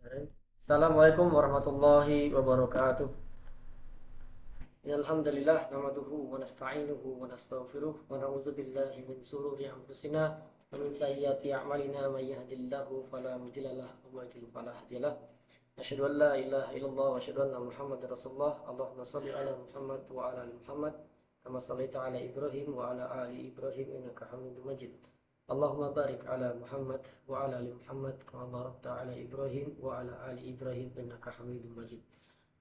Assalamualaikum warahmatullahi wabarakatuh. Alhamdulillah nahmaduhu wa nasta'inuhu wa nastaghfiruh wa na'udzu billahi min shururi anfusina wa min sayyiati a'malina may yahdihillahu fala mudilla lahu wa may yudlil fala hadiya lahu. Asyhadu an la ilaha illallah wa asyhadu anna Muhammadar Rasulullah. Allahumma shalli ala Muhammad wa ala ali Muhammad kama shallaita ala Ibrahim wa ala ali Ibrahim innaka Hamidum Majid. Allahumma barik ala Muhammad wa ala ali Muhammad kama barakta ala Ibrahim wa ala ali Ibrahim innaka Hamidum Majid.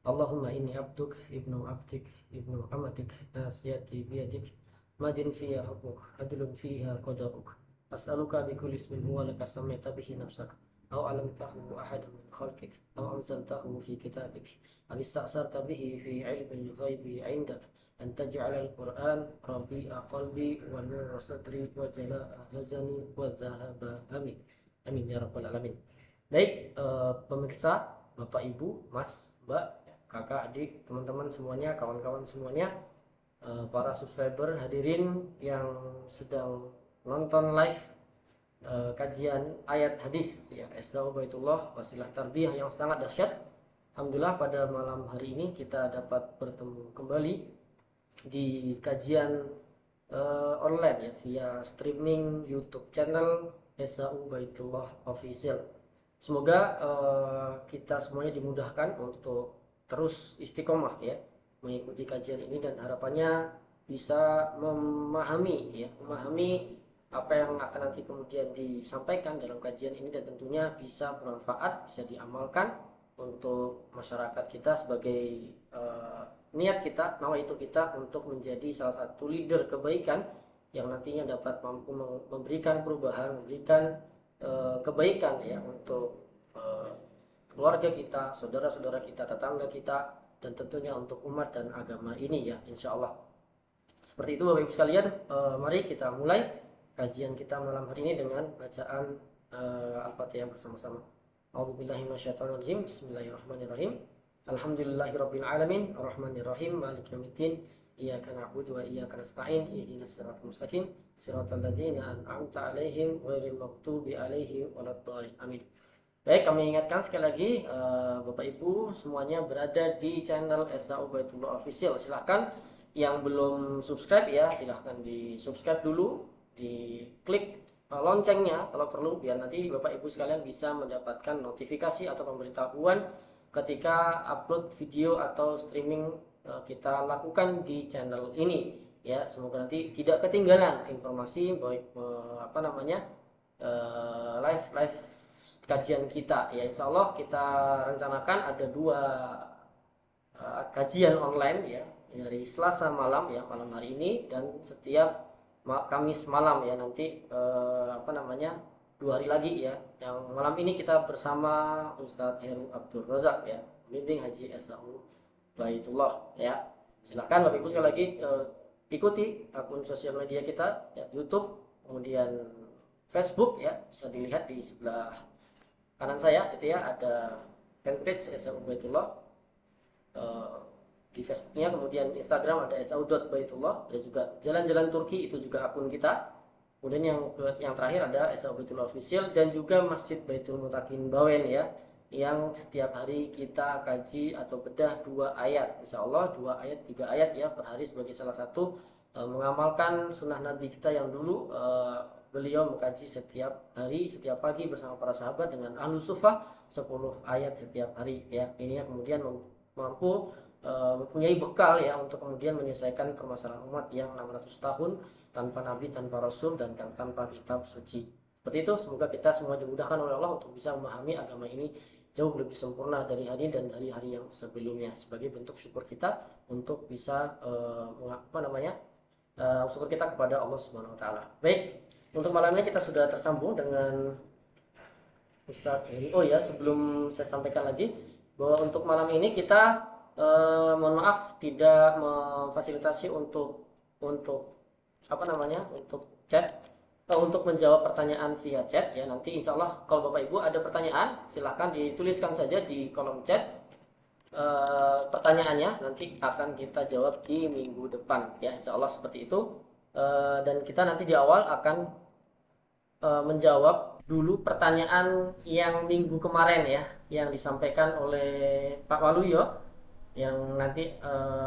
Allahumma inni abduk ibnu abdik ibnu amatik nasiyati biyadik madin fiya hukmuk adlun fiha qada'uk as'aluka bikulli ismin huwa laka sammaita bihi nafsak aw 'allamtahu ahadan min khalqik aw anzaltahu fi kitabik aw ista'sarta bihi fi 'ilmil ghaibi 'indak an taj'ala al-Qur'an rabi'a qalbi wa nura sadri wa jala'a hazani wa dhahaba amin. Amin ya rabbal alamin. Baik, pemirsa, Bapak Ibu, Mas, Mbak, kakak, adik, teman-teman semuanya, kawan-kawan semuanya, para subscriber hadirin yang sedang nonton live kajian ayat hadis ya Isra Baitullah wasilah tarbiyah yang sangat dahsyat. Alhamdulillah pada malam hari ini kita dapat bertemu kembali di kajian online ya via streaming YouTube channel Isra Baitullah Official. Semoga kita semuanya dimudahkan untuk terus istiqomah ya mengikuti kajian ini dan harapannya bisa memahami apa yang akan nanti kemudian disampaikan dalam kajian ini dan tentunya bisa bermanfaat, bisa diamalkan untuk masyarakat kita sebagai niat kita, nawaitu kita untuk menjadi salah satu leader kebaikan yang nantinya dapat mampu memberikan perubahan, memberikan kebaikan ya untuk keluarga kita, saudara-saudara kita, tetangga kita, dan tentunya untuk umat dan agama ini ya, insya Allah. Seperti itu Bapak Ibu sekalian, mari kita mulai kajian kita malam hari ini dengan bacaan Al-Fatihah bersama-sama. A'udzubillahiminasyaitonirrajim. Bismillahirrahmanirrahim. Alhamdulillahirabbil alamin, arrahmanirrahim, maliki yaumiddin. Iyyaka na'budu wa iyyaka nasta'in. Ihdinas siratal mustaqim, siratal ladzina an'amta 'alaihim ghairil maghdubi 'alaihim waladdallin. Amin. Baik, kami ingatkan sekali lagi Bapak Ibu semuanya berada di channel Isra Baitullah Official. Silahkan yang belum subscribe ya, silahkan di subscribe dulu, di klik loncengnya kalau perlu biar nanti Bapak Ibu sekalian bisa mendapatkan notifikasi atau pemberitahuan ketika upload video atau streaming kita lakukan di channel ini ya. Semoga nanti tidak ketinggalan informasi baik live kajian kita ya. Insya Allah kita rencanakan ada dua kajian online ya dari Selasa malam ya, malam hari ini, dan setiap Kamis malam ya nanti 2 hari lagi ya. Yang malam ini kita bersama Ustadz Heru Abdul Razak ya, pembimbing Haji SAU Baitullah ya. Silahkan Bapak Ibu sekali lagi ikuti akun sosial media kita ya, YouTube, kemudian Facebook ya, bisa dilihat di sebelah kanan saya itu ya, ada fanpage SAU Baitullah di Facebooknya, kemudian Instagram ada sau.baitullah, ada juga jalan-jalan Turki itu juga akun kita, kemudian yang terakhir ada SAU Baitullah Official, dan juga Masjid Baitul Mutakin Bawen ya, yang setiap hari kita kaji atau bedah 2 ayat, insya Allah 2 ayat 3 ayat ya per hari, sebagai salah satu mengamalkan sunnah Nabi kita yang dulu beliau mengkaji setiap hari, setiap pagi bersama para sahabat dengan ahlu sufah 10 ayat setiap hari ya. Ini yang kemudian mampu mempunyai bekal ya untuk kemudian menyelesaikan permasalahan umat yang 600 tahun tanpa nabi, tanpa rasul, dan tanpa kitab suci. Seperti itu, semoga kita semua dimudahkan oleh Allah untuk bisa memahami agama ini jauh lebih sempurna dari hari dan dari hari yang sebelumnya, sebagai bentuk syukur kita untuk bisa syukur kita kepada Allah Subhanahu wa taala. Baik, untuk malamnya kita sudah tersambung dengan Ustadz Heri. Oh ya, sebelum saya sampaikan lagi bahwa untuk malam ini kita mohon maaf tidak memfasilitasi untuk chat, untuk menjawab pertanyaan via chat ya. Nanti insya Allah kalau Bapak Ibu ada pertanyaan silahkan dituliskan saja di kolom chat pertanyaannya, nanti akan kita jawab di minggu depan ya, insya Allah seperti itu. Dan kita nanti di awal akan menjawab dulu pertanyaan yang minggu kemarin ya, yang disampaikan oleh Pak Waluyo, yang nanti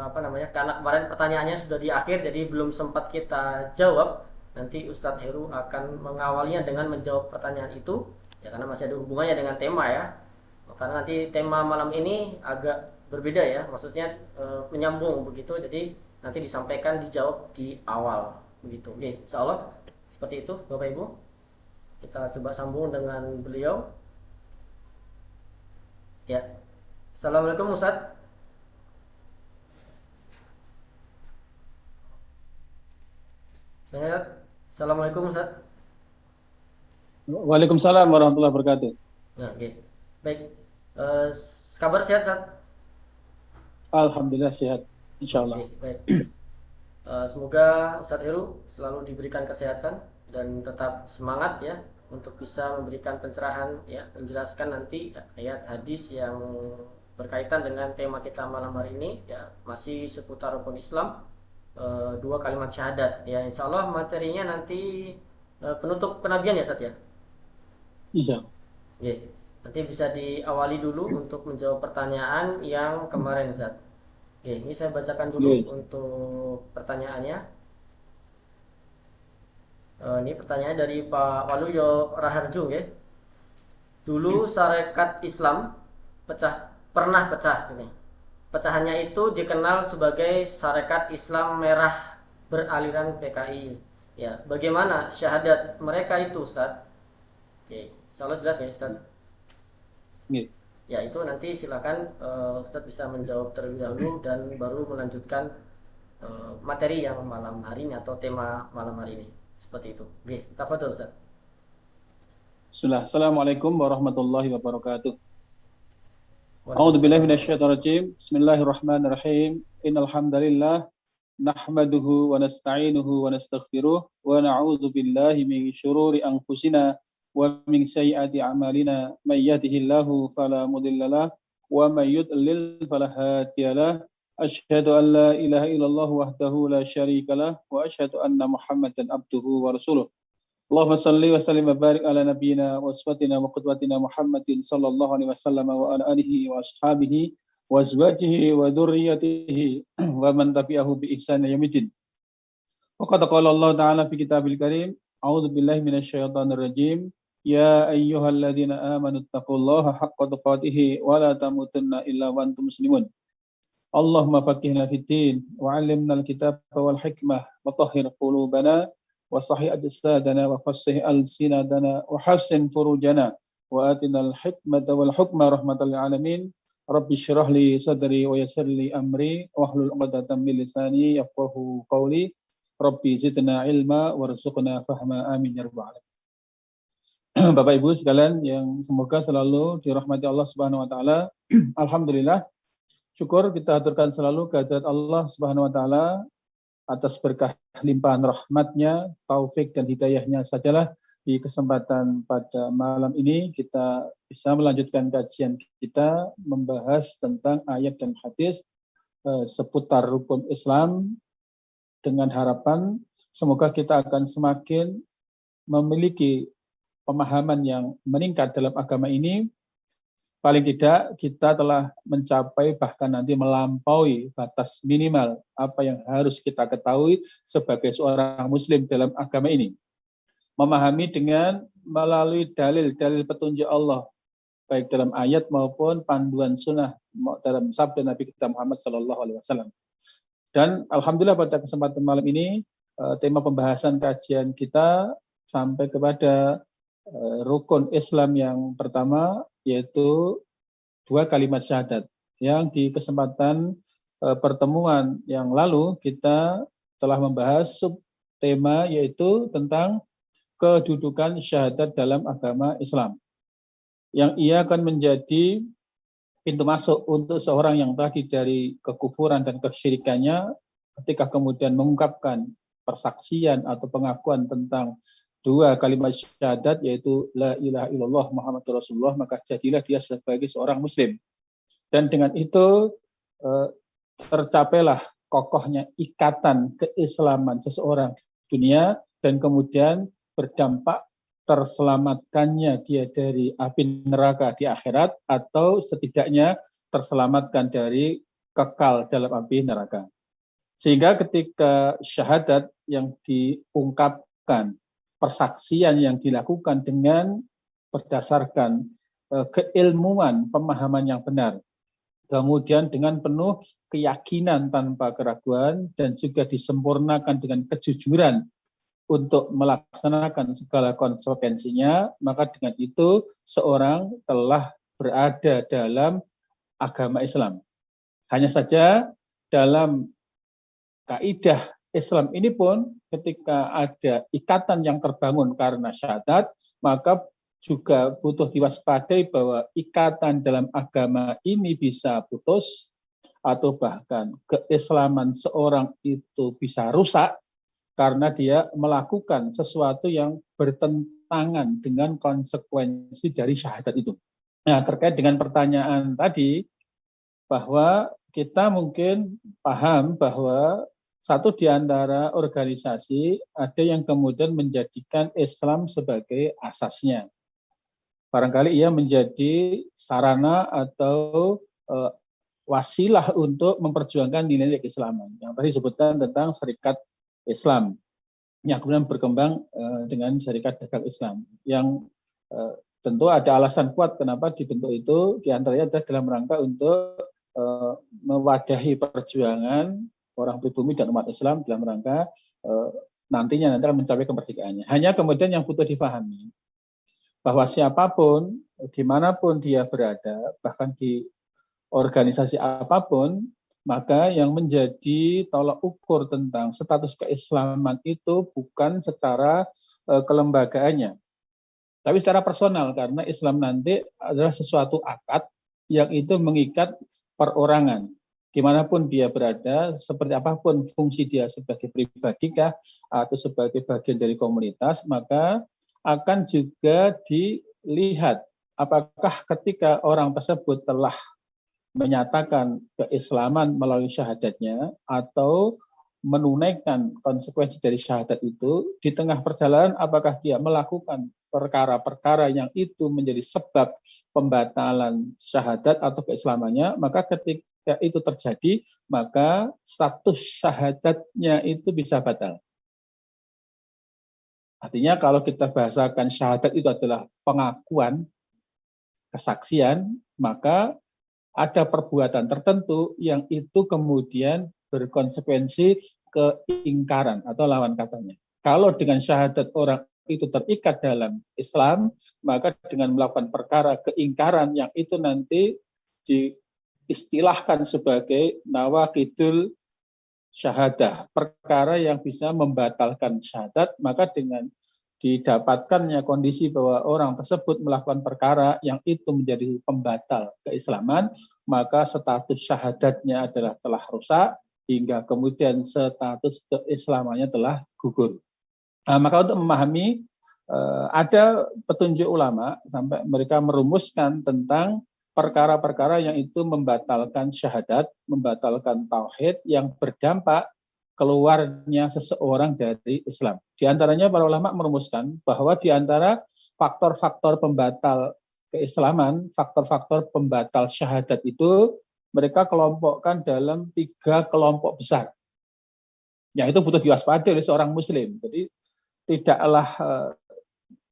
apa namanya, karena kemarin pertanyaannya sudah di akhir jadi belum sempat kita jawab. Nanti Ustadz Heru akan mengawalinya dengan menjawab pertanyaan itu ya, karena masih ada hubungannya dengan tema ya. Karena nanti tema malam ini agak berbeda ya, maksudnya menyambung begitu, jadi nanti disampaikan dijawab di awal begitu. Oke, insya Allah seperti itu Bapak Ibu. Kita coba sambung dengan beliau ya. Assalamualaikum Ustadz. Assalamualaikum Ustadz. Waalaikumsalam warahmatullahi wabarakatuh. Nah, oke. Baik. Eh, kabar sehat, Ustadz? Alhamdulillah sehat, insya Allah. Oke, baik. Semoga Ustadz Heru selalu diberikan kesehatan dan tetap semangat ya untuk bisa memberikan pencerahan ya, menjelaskan nanti ayat hadis yang berkaitan dengan tema kita malam hari ini ya, masih seputar rukun Islam, dua kalimat syahadat ya. Insya Allah materinya nanti penutup kenabian ya Ustadz ya. Insya Allah. Oke, nanti bisa diawali dulu untuk menjawab pertanyaan yang kemarin Ustadz. Oke, ini saya bacakan dulu Yes. untuk pertanyaannya. Ini pertanyaan dari Pak Waluyo Raharjo ya. Dulu Sarekat Islam pernah pecah ini. Pecahannya itu dikenal sebagai Sarekat Islam Merah beraliran PKI. Ya, bagaimana syahadat mereka itu, Ustaz? Oke, insyaallah jelas ya, Ustaz. Yes. Ya, itu nanti silakan Ustaz bisa menjawab terlebih dahulu dan baru melanjutkan materi yang malam hari ini atau tema malam hari ini. Seperti itu. Oke, tafadhol Ustaz. Bismillah. Assalamualaikum warahmatullahi wabarakatuh. A'udzu billahi Waalaikumsalam. minasyaitonir rajim. Bismillahirrahmanirrahim. Innal hamdalillah nahmaduhu wa nasta'inuhu wa nastaghfiruh wa na'udzu billahi min syururi anfusina wa min sayyiati a'malina. May yahdihillahu fala mudhillalah wa may yudlil fala hadiyalah. Asyhadu an la ilaha illallah wahdahu la syarikalah wa asyhadu anna Muhammadan abduhu wa rasuluh. Allahumma salli wa sallim wa barik ala nabiyyina wa uswatina wa qudwatina Muhammadin sallallahu alaihi wasallam wa ala alihi wa ashabihi wa azwajihi wa dzurriyyatihi wa man tabi'ahu bi ihsan yaumil. Wa qad qala Allah ta'ala fi kitabil karim, a'udzu billahi minasyaitonir rajim, ya ayyuhalladzina amanu taqullaha haqqa tuqatih wa la tamutunna illa wa antum muslimun. Allahumma faqihna fid din wa 'allimna al-kitaba wal hikmah wa tahhir qulubana وصحيح أجسادنا وفصح ألسنتنا وحسن فروجنا وآتنا الحكمة والحكمة رحمة للعالمين رب اشرح لي صدري ويسر لي أمري واحلل عقدة من لساني يفقهوا قولي ربي زدنا علما وارزقنا فهما آمين يا رب العالمين. Bapak Ibu sekalian yang semoga selalu dirahmati Allah Subhanahu wa taala. Alhamdulillah, syukur kita aturkan selalu kehadirat Allah Subhanahu wa taala atas berkah limpahan rahmatnya, taufik dan hidayahnya sajalah di kesempatan pada malam ini kita bisa melanjutkan kajian kita membahas tentang ayat dan hadis seputar rukun Islam dengan harapan semoga kita akan semakin memiliki pemahaman yang meningkat dalam agama ini. Paling tidak kita telah mencapai bahkan nanti melampaui batas minimal apa yang harus kita ketahui sebagai seorang muslim dalam agama ini. Memahami dengan melalui dalil-dalil petunjuk Allah baik dalam ayat maupun panduan sunnah dalam sabda Nabi kita Muhammad SAW. Dan alhamdulillah pada kesempatan malam ini tema pembahasan kajian kita sampai kepada rukun Islam yang pertama, yaitu dua kalimat syahadat yang di kesempatan pertemuan yang lalu kita telah membahas subtema yaitu tentang kedudukan syahadat dalam agama Islam yang ia akan menjadi pintu masuk untuk seorang yang tadi dari kekufuran dan kesyirikannya ketika kemudian mengungkapkan persaksian atau pengakuan tentang dua kalimat syahadat yaitu la ilaha illallah Muhammadur Rasulullah, maka jadilah dia sebagai seorang muslim. Dan dengan itu tercapailah kokohnya ikatan keislaman seseorang di dunia dan kemudian berdampak terselamatkannya dia dari api neraka di akhirat, atau setidaknya terselamatkan dari kekal dalam api neraka. Sehingga ketika syahadat yang diungkapkan, persaksian yang dilakukan dengan berdasarkan keilmuan, pemahaman yang benar, kemudian dengan penuh keyakinan tanpa keraguan, dan juga disempurnakan dengan kejujuran untuk melaksanakan segala konsekuensinya, maka dengan itu seorang telah berada dalam agama Islam. Hanya saja dalam kaidah Islam ini pun ketika ada ikatan yang terbangun karena syahadat, maka juga butuh diwaspadai bahwa ikatan dalam agama ini bisa putus, atau bahkan keislaman seorang itu bisa rusak karena dia melakukan sesuatu yang bertentangan dengan konsekuensi dari syahadat itu. Nah, terkait dengan pertanyaan tadi, bahwa kita mungkin paham bahwa satu di antara organisasi ada yang kemudian menjadikan Islam sebagai asasnya. Barangkali ia menjadi sarana atau wasilah untuk memperjuangkan nilai keislaman. Yang tadi disebutkan tentang Serikat Islam yang kemudian berkembang dengan Serikat Dagang Islam, yang tentu ada alasan kuat kenapa dibentuk itu, diantaranya adalah dalam rangka untuk mewadahi perjuangan orang pribumi dan umat Islam dalam rangka nantinya mencapai kemerdekaannya. Hanya kemudian yang butuh difahami bahwa siapapun, dimanapun dia berada, bahkan di organisasi apapun, maka yang menjadi tolak ukur tentang status keislaman itu bukan secara kelembagaannya, tapi secara personal, karena Islam nanti adalah sesuatu akad yang itu mengikat perorangan. Dimanapun dia berada, seperti apapun fungsi dia sebagai pribadi kah, atau sebagai bagian dari komunitas, maka akan juga dilihat apakah ketika orang tersebut telah menyatakan keislaman melalui syahadatnya atau menunaikan konsekuensi dari syahadat itu, di tengah perjalanan apakah dia melakukan perkara-perkara yang itu menjadi sebab pembatalan syahadat atau keislamannya, maka ketika itu terjadi, maka status syahadatnya itu bisa batal. Artinya kalau kita bahasakan syahadat itu adalah pengakuan, kesaksian, maka ada perbuatan tertentu yang itu kemudian berkonsekuensi keingkaran atau lawan katanya. Kalau dengan syahadat orang itu terikat dalam Islam, maka dengan melakukan perkara keingkaran yang itu nanti diistilahkan sebagai nawaqidul syahadah, perkara yang bisa membatalkan syahadat, maka dengan didapatkannya kondisi bahwa orang tersebut melakukan perkara yang itu menjadi pembatal keislaman, maka status syahadatnya adalah telah rusak, hingga kemudian status keislamannya telah gugur. Nah, maka untuk memahami, ada petunjuk ulama sampai mereka merumuskan tentang perkara-perkara yang itu membatalkan syahadat, membatalkan tauhid, yang berdampak keluarnya seseorang dari Islam. Di antaranya para ulama merumuskan bahwa di antara faktor-faktor pembatal keislaman, faktor-faktor pembatal syahadat itu mereka kelompokkan dalam 3 kelompok besar. Yang itu butuh diwaspadai oleh seorang muslim. Jadi tidaklah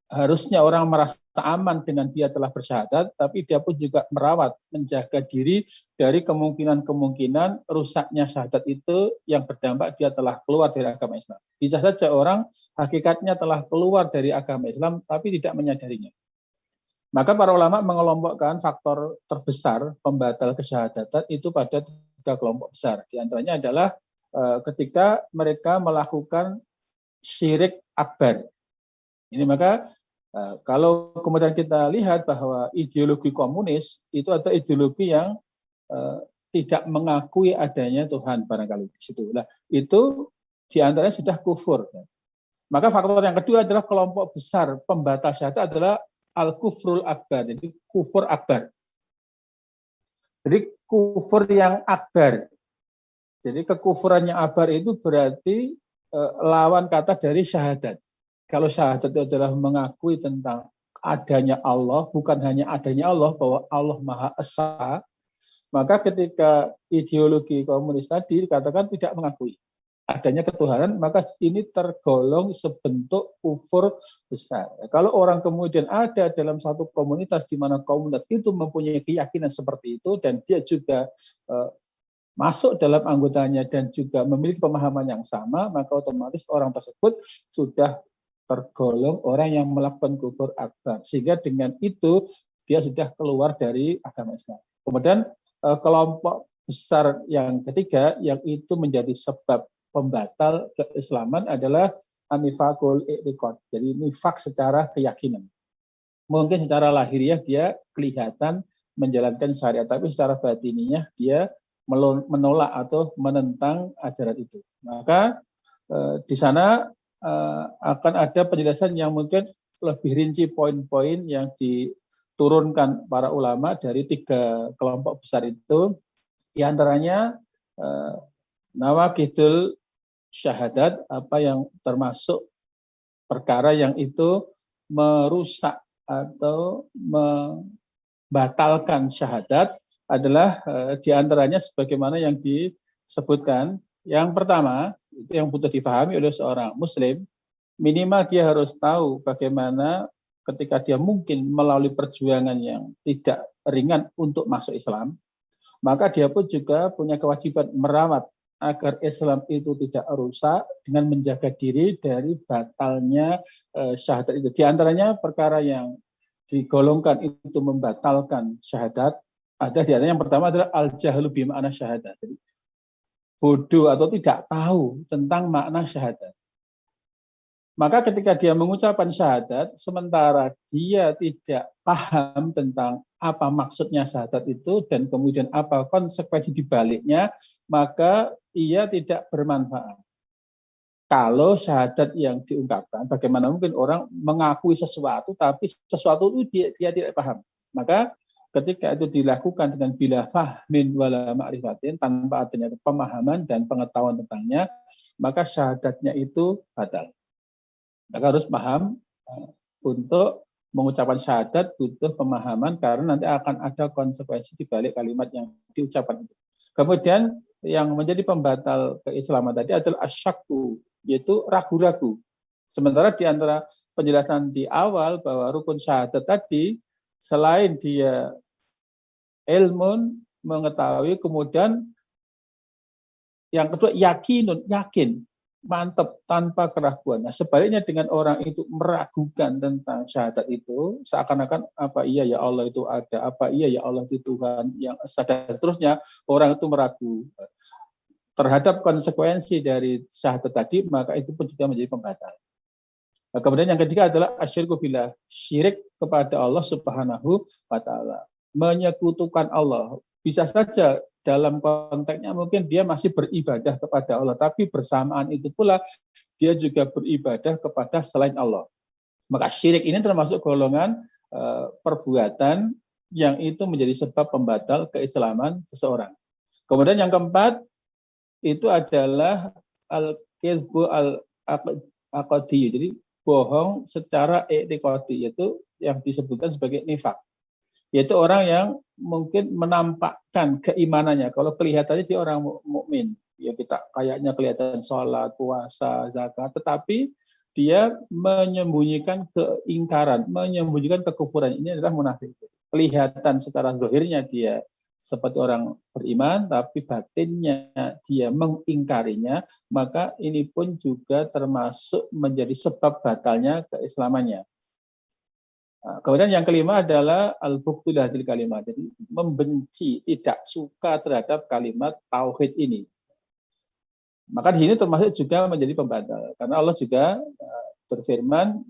harusnya orang merasa aman dengan dia telah bersyahadat, tapi dia pun juga merawat, menjaga diri dari kemungkinan-kemungkinan rusaknya syahadat itu yang berdampak dia telah keluar dari agama Islam. Bisa saja orang hakikatnya telah keluar dari agama Islam, tapi tidak menyadarinya. Maka para ulama mengelompokkan faktor terbesar pembatal kesyahadatan itu pada 3 kelompok besar. Di antaranya adalah ketika mereka melakukan syirik akbar. Ini maka kalau kemudian kita lihat bahwa ideologi komunis itu adalah ideologi yang tidak mengakui adanya Tuhan barangkali di situ. Nah, itu diantaranya sudah kufur. Maka faktor yang kedua adalah kelompok besar pembatal syahadat adalah al-kufrul akbar, jadi kufur akbar. Jadi kufur yang akbar. Jadi kekufuran yang akbar itu berarti lawan kata dari syahadat. Kalau syahadat itu adalah mengakui tentang adanya Allah, bukan hanya adanya Allah, bahwa Allah Maha Esa, maka ketika ideologi komunis tadi dikatakan tidak mengakui adanya ketuhanan, maka ini tergolong sebentuk kufur besar. Kalau orang kemudian ada dalam satu komunitas di mana komunitas itu mempunyai keyakinan seperti itu dan dia juga masuk dalam anggotanya dan juga memiliki pemahaman yang sama, maka otomatis orang tersebut sudah tergolong orang yang melakukan kufur akbar. Sehingga dengan itu dia sudah keluar dari agama Islam. Kemudian kelompok besar yang ketiga yang itu menjadi sebab pembatal keislaman adalah anifakul i'tiqad. Jadi nifak secara keyakinan. Mungkin secara lahiriah dia kelihatan menjalankan syariat, tapi secara batiniah dia menolak atau menentang ajaran itu. Maka di sana akan ada penjelasan yang mungkin lebih rinci poin-poin yang diturunkan para ulama dari 3 kelompok besar itu. Di antaranya nawaqidul syahadat, apa yang termasuk perkara yang itu merusak atau membatalkan syahadat adalah di antaranya sebagaimana yang disebutkan. Yang pertama, itu yang butuh difahami oleh seorang muslim, minimal dia harus tahu bagaimana ketika dia mungkin melalui perjuangan yang tidak ringan untuk masuk Islam, maka dia pun juga punya kewajiban merawat agar Islam itu tidak rusak dengan menjaga diri dari batalnya syahadat itu. Di antaranya perkara yang digolongkan itu membatalkan syahadat, ada di antaranya yang pertama adalah al-jahlu bi ma'na syahadat. Jadi bodoh atau tidak tahu tentang makna syahadat. Maka ketika dia mengucapkan syahadat, sementara dia tidak paham tentang apa maksudnya syahadat itu dan kemudian apa konsekuensi dibaliknya, maka ia tidak bermanfaat. Kalau syahadat yang diungkapkan, bagaimana mungkin orang mengakui sesuatu, tapi sesuatu itu dia tidak paham. Maka ketika itu dilakukan dengan bila fahmin wala ma'rifatin, tanpa adanya pemahaman dan pengetahuan tentangnya, maka syahadatnya itu batal. Maka harus paham untuk mengucapkan syahadat butuh pemahaman karena nanti akan ada konsekuensi di balik kalimat yang diucapkan itu. Kemudian yang menjadi pembatal keislaman tadi adalah asyakku, yaitu ragu-ragu. Sementara di antara penjelasan di awal bahwa rukun syahadat tadi selain dia ilmun, mengetahui, kemudian yang kedua yakinun, yakin, mantap tanpa keraguan. Nah, sebaliknya dengan orang itu meragukan tentang syahadat itu, seakan-akan apa iya ya Allah itu ada, apa iya ya Allah itu Tuhan yang sadar, seterusnya orang itu meragu terhadap konsekuensi dari syahadat tadi, maka itu pun juga menjadi pembatal. Nah, kemudian yang ketiga adalah asyirku billah, syirik kepada Allah Subhanahu wa taala, menyekutukan Allah. Bisa saja dalam konteksnya mungkin dia masih beribadah kepada Allah, tapi bersamaan itu pula dia juga beribadah kepada selain Allah. Maka syirik ini termasuk golongan perbuatan yang itu menjadi sebab pembatal keislaman seseorang. Kemudian yang keempat itu adalah al-kizbu al-aqdi, jadi bohong secara i'tiqadi, yaitu yang disebutkan sebagai nifak. Yaitu orang yang mungkin menampakkan keimanannya. Kalau kelihatannya dia orang mukmin, ya kita kayaknya kelihatan sholat, puasa, zakat, tetapi dia menyembunyikan keingkaran, menyembunyikan kekufuran. Ini adalah munafik. Kelihatan secara zahirnya dia seperti orang beriman, tapi batinnya dia mengingkarinya, maka ini pun juga termasuk menjadi sebab batalnya keislamannya. Kemudian yang kelima adalah al-bughdu lahil kalimat, jadi membenci, tidak suka terhadap kalimat tauhid ini. Maka di sini termasuk juga menjadi pembatal, karena Allah juga berfirman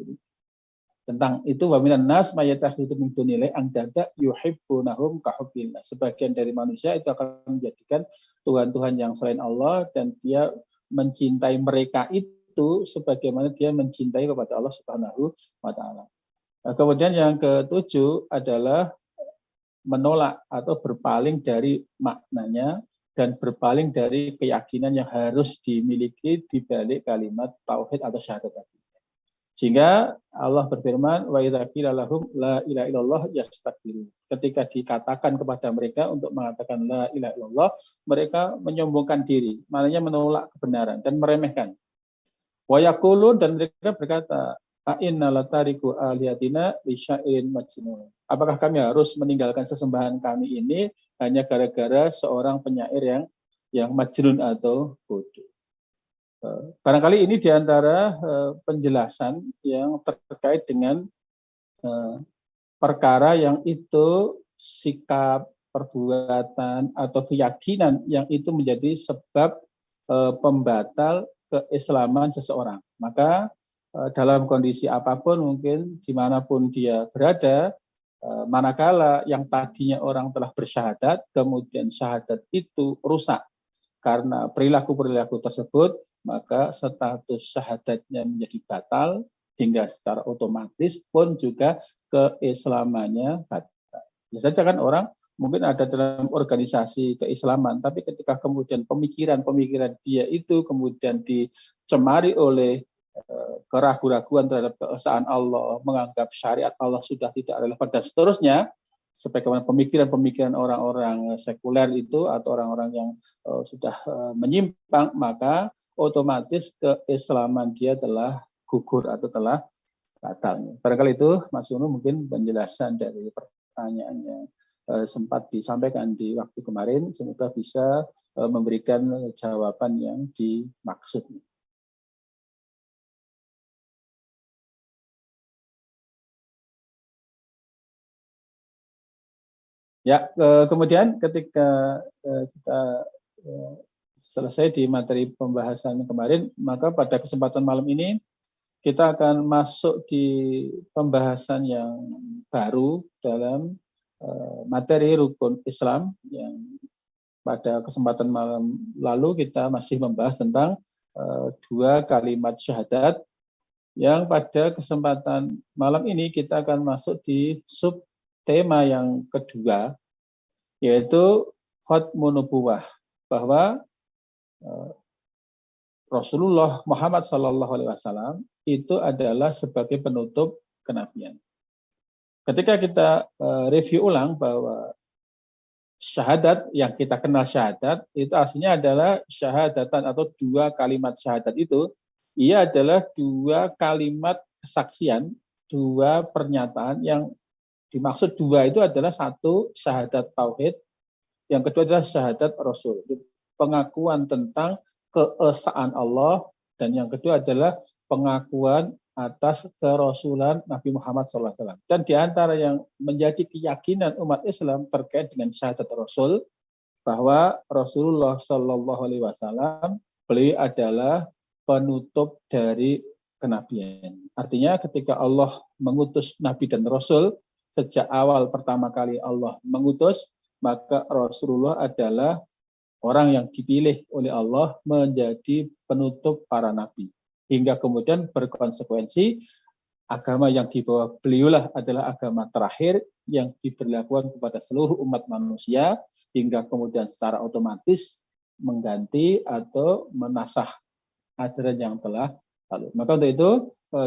tentang itu, wa minan nas may yattakhidhu min dunillahi andada yuhibbunahum ka hubbillah. Sebagian dari manusia itu akan menjadikan tuhan-tuhan yang selain Allah dan dia mencintai mereka itu sebagaimana dia mencintai kepada Allah Subhanahu wa taala. Nah, kemudian yang ketujuh adalah menolak atau berpaling dari maknanya dan berpaling dari keyakinan yang harus dimiliki di balik kalimat tauhid atau syahadat tadi. Sehingga Allah berfirman, wa idza qila lahum la ilaha illallah yastakbirun. Ketika dikatakan kepada mereka untuk mengatakan la ilaha illallah, mereka menyombongkan diri, maknanya menolak kebenaran dan meremehkan. Wa yaqulun, dan mereka berkata, a inna latariku alihatina li syairin majnun. Apakah kami harus meninggalkan sesembahan kami ini hanya gara-gara seorang penyair yang majnun atau bodoh? Barangkali ini diantara penjelasan yang terkait dengan perkara yang itu sikap, perbuatan, atau keyakinan yang itu menjadi sebab pembatal keislaman seseorang. Maka dalam kondisi apapun, mungkin dimanapun dia berada, manakala yang tadinya orang telah bersyahadat, kemudian syahadat itu rusak karena perilaku-perilaku tersebut, maka status syahadatnya menjadi batal, hingga secara otomatis pun juga keislamannya batal. Bisa saja kan orang mungkin ada dalam organisasi keislaman, tapi ketika kemudian pemikiran-pemikiran dia itu kemudian dicemari oleh keraguan-raguan terhadap keesaan Allah, menganggap syariat Allah sudah tidak relevan dan seterusnya, sebagaimana pemikiran-pemikiran orang-orang sekuler itu atau orang-orang yang sudah menyimpang, maka otomatis keislaman dia telah gugur atau telah batal. Barangkali itu Mas Unu mungkin penjelasan dari pertanyaan yang sempat disampaikan di waktu kemarin, semoga bisa memberikan jawaban yang dimaksud. Ya, kemudian ketika kita selesai di materi pembahasan kemarin, maka pada kesempatan malam ini kita akan masuk di pembahasan yang baru dalam materi rukun Islam, yang pada kesempatan malam lalu kita masih membahas tentang dua kalimat syahadat, yang pada kesempatan malam ini kita akan masuk di subtema yang kedua, yaitu khatmun nubuwah, bahwa Rasulullah Muhammad SAW itu adalah sebagai penutup kenabian. Ketika kita review ulang bahwa syahadat yang kita kenal syahadat itu aslinya adalah syahadatan atau dua kalimat syahadat itu, ia adalah dua kalimat kesaksian, dua pernyataan yang dimaksud dua itu adalah satu syahadat tauhid, yang kedua adalah syahadat Rasul, pengakuan tentang keesaan Allah, dan yang kedua adalah pengakuan atas kerasulan Nabi Muhammad SAW. Dan di antara yang menjadi keyakinan umat Islam terkait dengan syahadat Rasul, bahwa Rasulullah SAW beliau adalah penutup dari kenabian. Artinya ketika Allah mengutus Nabi dan Rasul, sejak awal pertama kali Allah mengutus, maka Rasulullah adalah orang yang dipilih oleh Allah menjadi penutup para nabi. Hingga kemudian berkonsekuensi agama yang dibawa beliaulah adalah agama terakhir yang diberlakukan kepada seluruh umat manusia, hingga kemudian secara otomatis mengganti atau menasah ajaran yang telah lalu. Maka untuk itu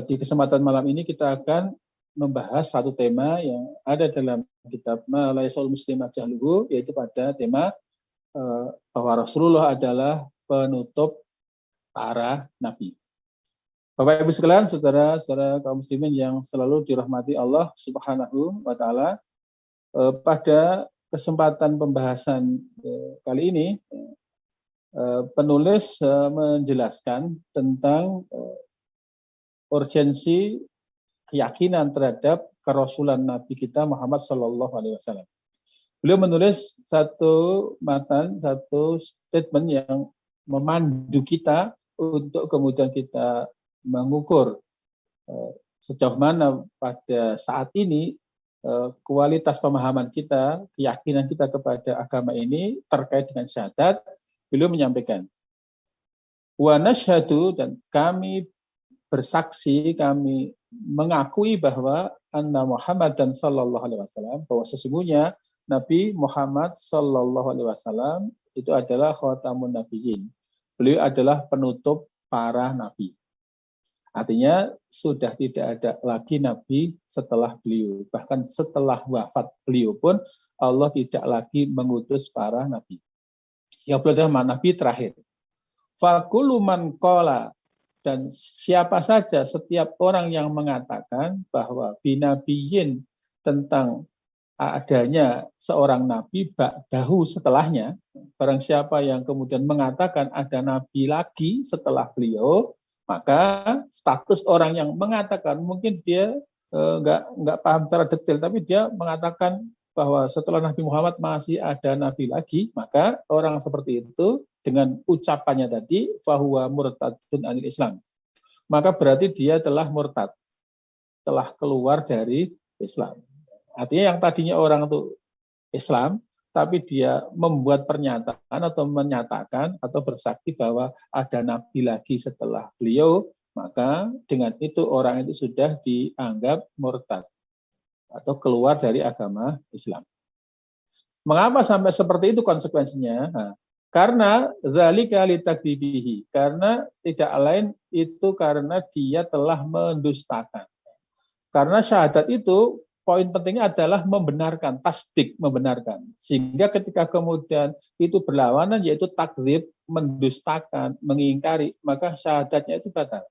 di kesempatan malam ini kita akan membahas satu tema yang ada dalam kitab Ma Laysul Muslimat Jahluhu, yaitu pada tema bahwa Rasulullah adalah penutup para nabi. Bapak Ibu sekalian, saudara-saudara kaum muslimin yang selalu dirahmati Allah Subhanahu wa taala, pada kesempatan pembahasan kali ini penulis menjelaskan tentang urgensi keyakinan terhadap kerasulan Nabi kita Muhammad SAW. Beliau menulis satu matan, satu statement yang memandu kita untuk kemudian kita mengukur sejauh mana pada saat ini kualitas pemahaman kita, keyakinan kita kepada agama ini terkait dengan syahadat. Beliau menyampaikan, wa nashhadu, dan kami bersaksi, kami mengakui bahwa anna Muhammadan sallallahu alaihi wasallam, bahwa sesungguhnya Nabi Muhammad sallallahu alaihi wasallam itu adalah khatamun nabiyyin. Beliau adalah penutup para nabi. Artinya sudah tidak ada lagi nabi setelah beliau. Bahkan setelah wafat beliau pun Allah tidak lagi mengutus para nabi. Sehingga beliau adalah nabi terakhir. Fakulu man qala, dan siapa saja setiap orang yang mengatakan bahwa binabiyin tentang adanya seorang nabi ba'dahu setelahnya, barang siapa yang kemudian mengatakan ada nabi lagi setelah beliau, maka status orang yang mengatakan, mungkin dia nggak paham secara detail, tapi dia mengatakan bahwa setelah Nabi Muhammad masih ada nabi lagi, maka orang seperti itu dengan ucapannya tadi fahuwa murtadun anil Islam, maka berarti dia telah murtad, telah keluar dari Islam. Artinya yang tadinya orang itu Islam, tapi dia membuat pernyataan atau menyatakan atau bersaksi bahwa ada nabi lagi setelah beliau, maka dengan itu orang itu sudah dianggap murtad atau keluar dari agama Islam. Mengapa sampai seperti itu konsekuensinya? Nah, karena dzalika litakdzibihi, karena tidak lain itu karena dia telah mendustakan. Karena syahadat itu poin pentingnya adalah membenarkan, tasdik, membenarkan. Sehingga ketika kemudian itu berlawanan, yaitu takdzib, mendustakan, mengingkari, maka syahadatnya itu batal.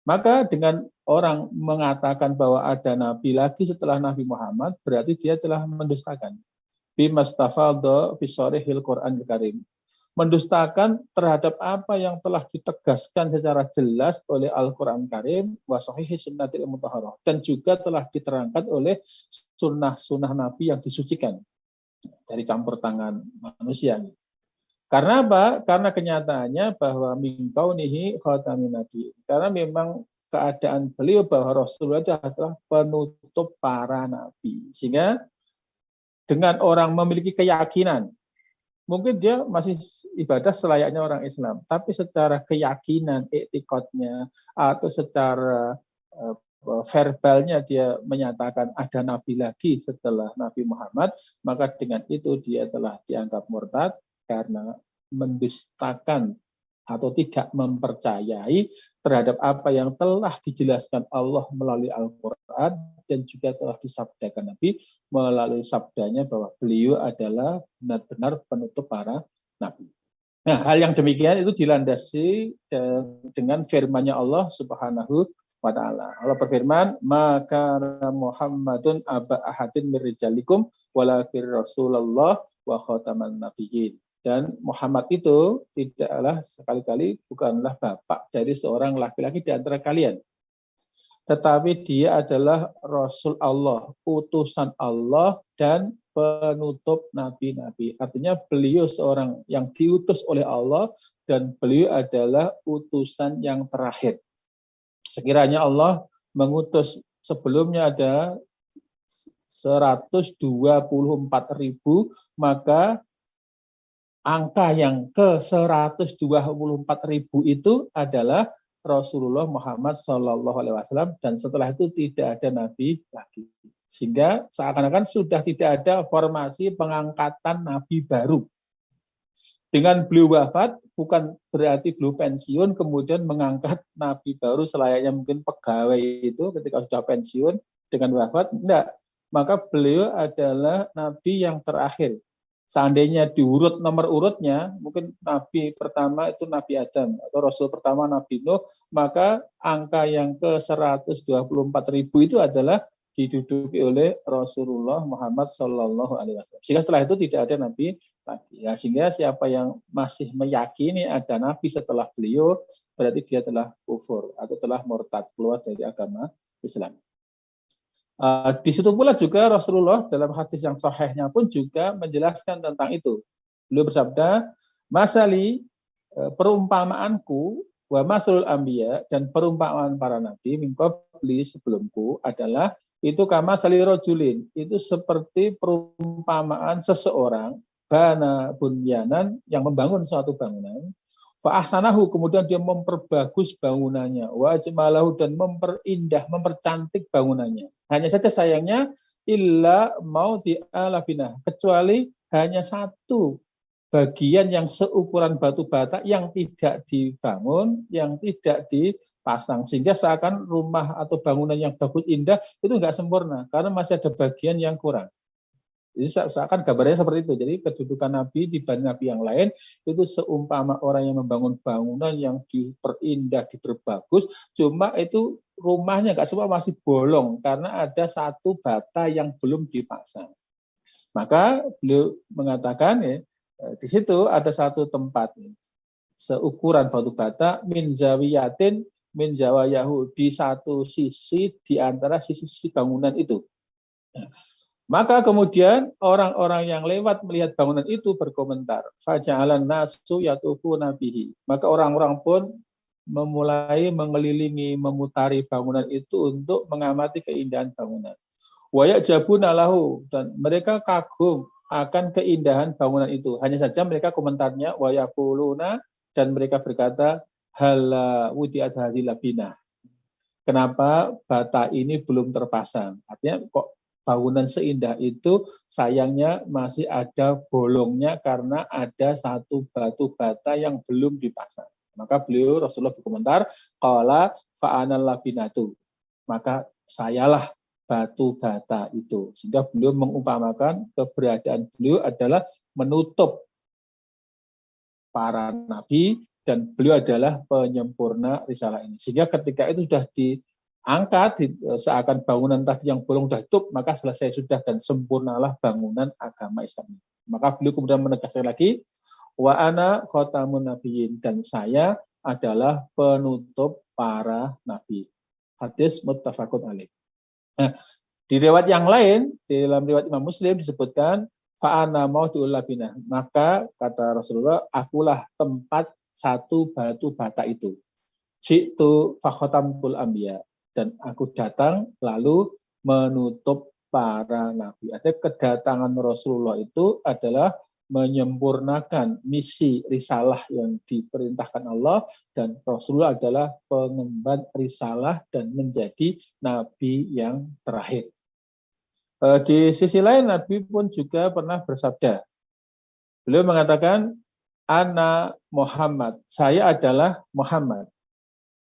Maka dengan orang mengatakan bahwa ada nabi lagi setelah Nabi Muhammad, berarti dia telah mendustakan. Bimastafadha fi sharihil Qur'anil Karim. Mendustakan terhadap apa yang telah ditegaskan secara jelas oleh Al-Quran Karim wa sahihi sunnatil mutahharah, dan juga telah diterangkan oleh sunnah-sunnah Nabi yang disucikan dari campur tangan manusia. Karena apa? Karena kenyataannya bahwa min kaunihi khatamin nabi. Karena memang keadaan beliau bahwa Rasulullah adalah penutup para nabi. Sehingga dengan orang memiliki keyakinan, mungkin dia masih ibadah selayaknya orang Islam, tapi secara keyakinan, etikotnya, atau secara verbalnya dia menyatakan ada nabi lagi setelah Nabi Muhammad, maka dengan itu dia telah dianggap murtad karena mendustakan atau tidak mempercayai terhadap apa yang telah dijelaskan Allah melalui Al-Quran dan juga telah disabdakan Nabi melalui sabdanya bahwa beliau adalah benar-benar penutup para nabi. Nah, hal yang demikian itu dilandasi dengan firman-Nya Allah Subhanahu wa taala. Allah berfirman, "Maka Muhammadun aba ahadin min rijalikum walakin Rasulullah wa khataman nabiyyin." Dan Muhammad itu tidaklah sekali-kali bukanlah bapak dari seorang laki-laki di antara kalian, tetapi dia adalah Rasul Allah, utusan Allah dan penutup nabi-nabi. Artinya beliau seorang yang diutus oleh Allah dan beliau adalah utusan yang terakhir. Sekiranya Allah mengutus sebelumnya ada 124.000, maka angka yang ke 124.000 itu adalah Rasulullah Muhammad SAW, dan setelah itu tidak ada nabi lagi. Sehingga seakan-akan sudah tidak ada formasi pengangkatan nabi baru. Dengan beliau wafat, bukan berarti beliau pensiun kemudian mengangkat nabi baru selayaknya mungkin pegawai itu ketika sudah pensiun dengan wafat, enggak. Maka beliau adalah nabi yang terakhir. Seandainya diurut nomor urutnya, mungkin nabi pertama itu Nabi Adam atau Rasul pertama Nabi Nuh, maka angka yang ke 124.000 itu adalah diduduki oleh Rasulullah Muhammad SAW. Sehingga setelah itu tidak ada nabi lagi. Ya, sehingga siapa yang masih meyakini ada nabi setelah beliau, berarti dia telah kufur atau telah murtad, keluar dari agama Islam. Di situ pula juga Rasulullah dalam hadis yang sahihnya pun juga menjelaskan tentang itu. Beliau bersabda, "Masali, perumpamaanku, wa masalul anbiya, dan perumpamaan para nabi min qabli sebelumku adalah itu kama sali rajulin, itu seperti perumpamaan seseorang bana bunyanan yang membangun suatu bangunan, fa ahsanahu, kemudian dia memperbagus bangunannya, wa ajmalahu, dan memperindah, mempercantik bangunannya. Hanya saja sayangnya illa mau di'alabina, kecuali hanya satu bagian yang seukuran batu bata yang tidak dibangun, yang tidak dipasang. Sehingga seakan rumah atau bangunan yang bagus, indah, itu nggak sempurna. Karena masih ada bagian yang kurang. Jadi seakan gambarnya seperti itu. Jadi kedudukan Nabi dibanding Nabi yang lain, itu seumpama orang yang membangun bangunan yang diperindah, diperbagus, cuma itu rumahnya nggak semua masih bolong, karena ada satu bata yang belum dipasang. Maka beliau mengatakan, ya, di situ ada satu tempat seukuran batu bata min zawiyatin min zawayahu, di satu sisi di antara sisi-sisi bangunan itu. Maka kemudian orang-orang yang lewat melihat bangunan itu berkomentar, faja'alan nasu yatufuna bihi. Maka orang-orang pun memulai mengelilingi, memutari bangunan itu untuk mengamati keindahan bangunan. Wa ya'jabuna lahu, dan mereka kagum akan keindahan bangunan itu. Hanya saja mereka komentarnya wa yaquluna, dan mereka berkata hala wudi'at hadhil labina. Kenapa bata ini belum terpasang? Artinya kok bangunan seindah itu sayangnya masih ada bolongnya karena ada satu batu bata yang belum dipasang. Maka beliau Rasulullah berkomentar, qala fa'anal labinatu. Maka sayalah batu bata itu. Sehingga beliau mengumpamakan keberadaan beliau adalah menutup para nabi, dan beliau adalah penyempurna risalah ini. Sehingga ketika itu sudah diangkat, seakan bangunan tadi yang bolong sudah tutup, maka selesai sudah dan sempurnalah bangunan agama Islam. Maka beliau kemudian menegaskan lagi, wa ana khatamun nabiyyin, dan saya adalah penutup para nabi. Hadis muttafaqun alaih. Nah, di riwayat yang lain, di dalam riwayat Imam Muslim disebutkan fa'ana maudi'ul labinah. Maka kata Rasulullah, akulah tempat satu batu bata itu. Jitu fakhotamtul anbiya, dan aku datang lalu menutup para nabi. Artinya kedatangan Rasulullah itu adalah menyempurnakan misi risalah yang diperintahkan Allah, dan Rasulullah adalah pengemban risalah dan menjadi nabi yang terakhir. Di sisi lain Nabi pun juga pernah bersabda. Beliau mengatakan, ana Muhammad, saya adalah Muhammad.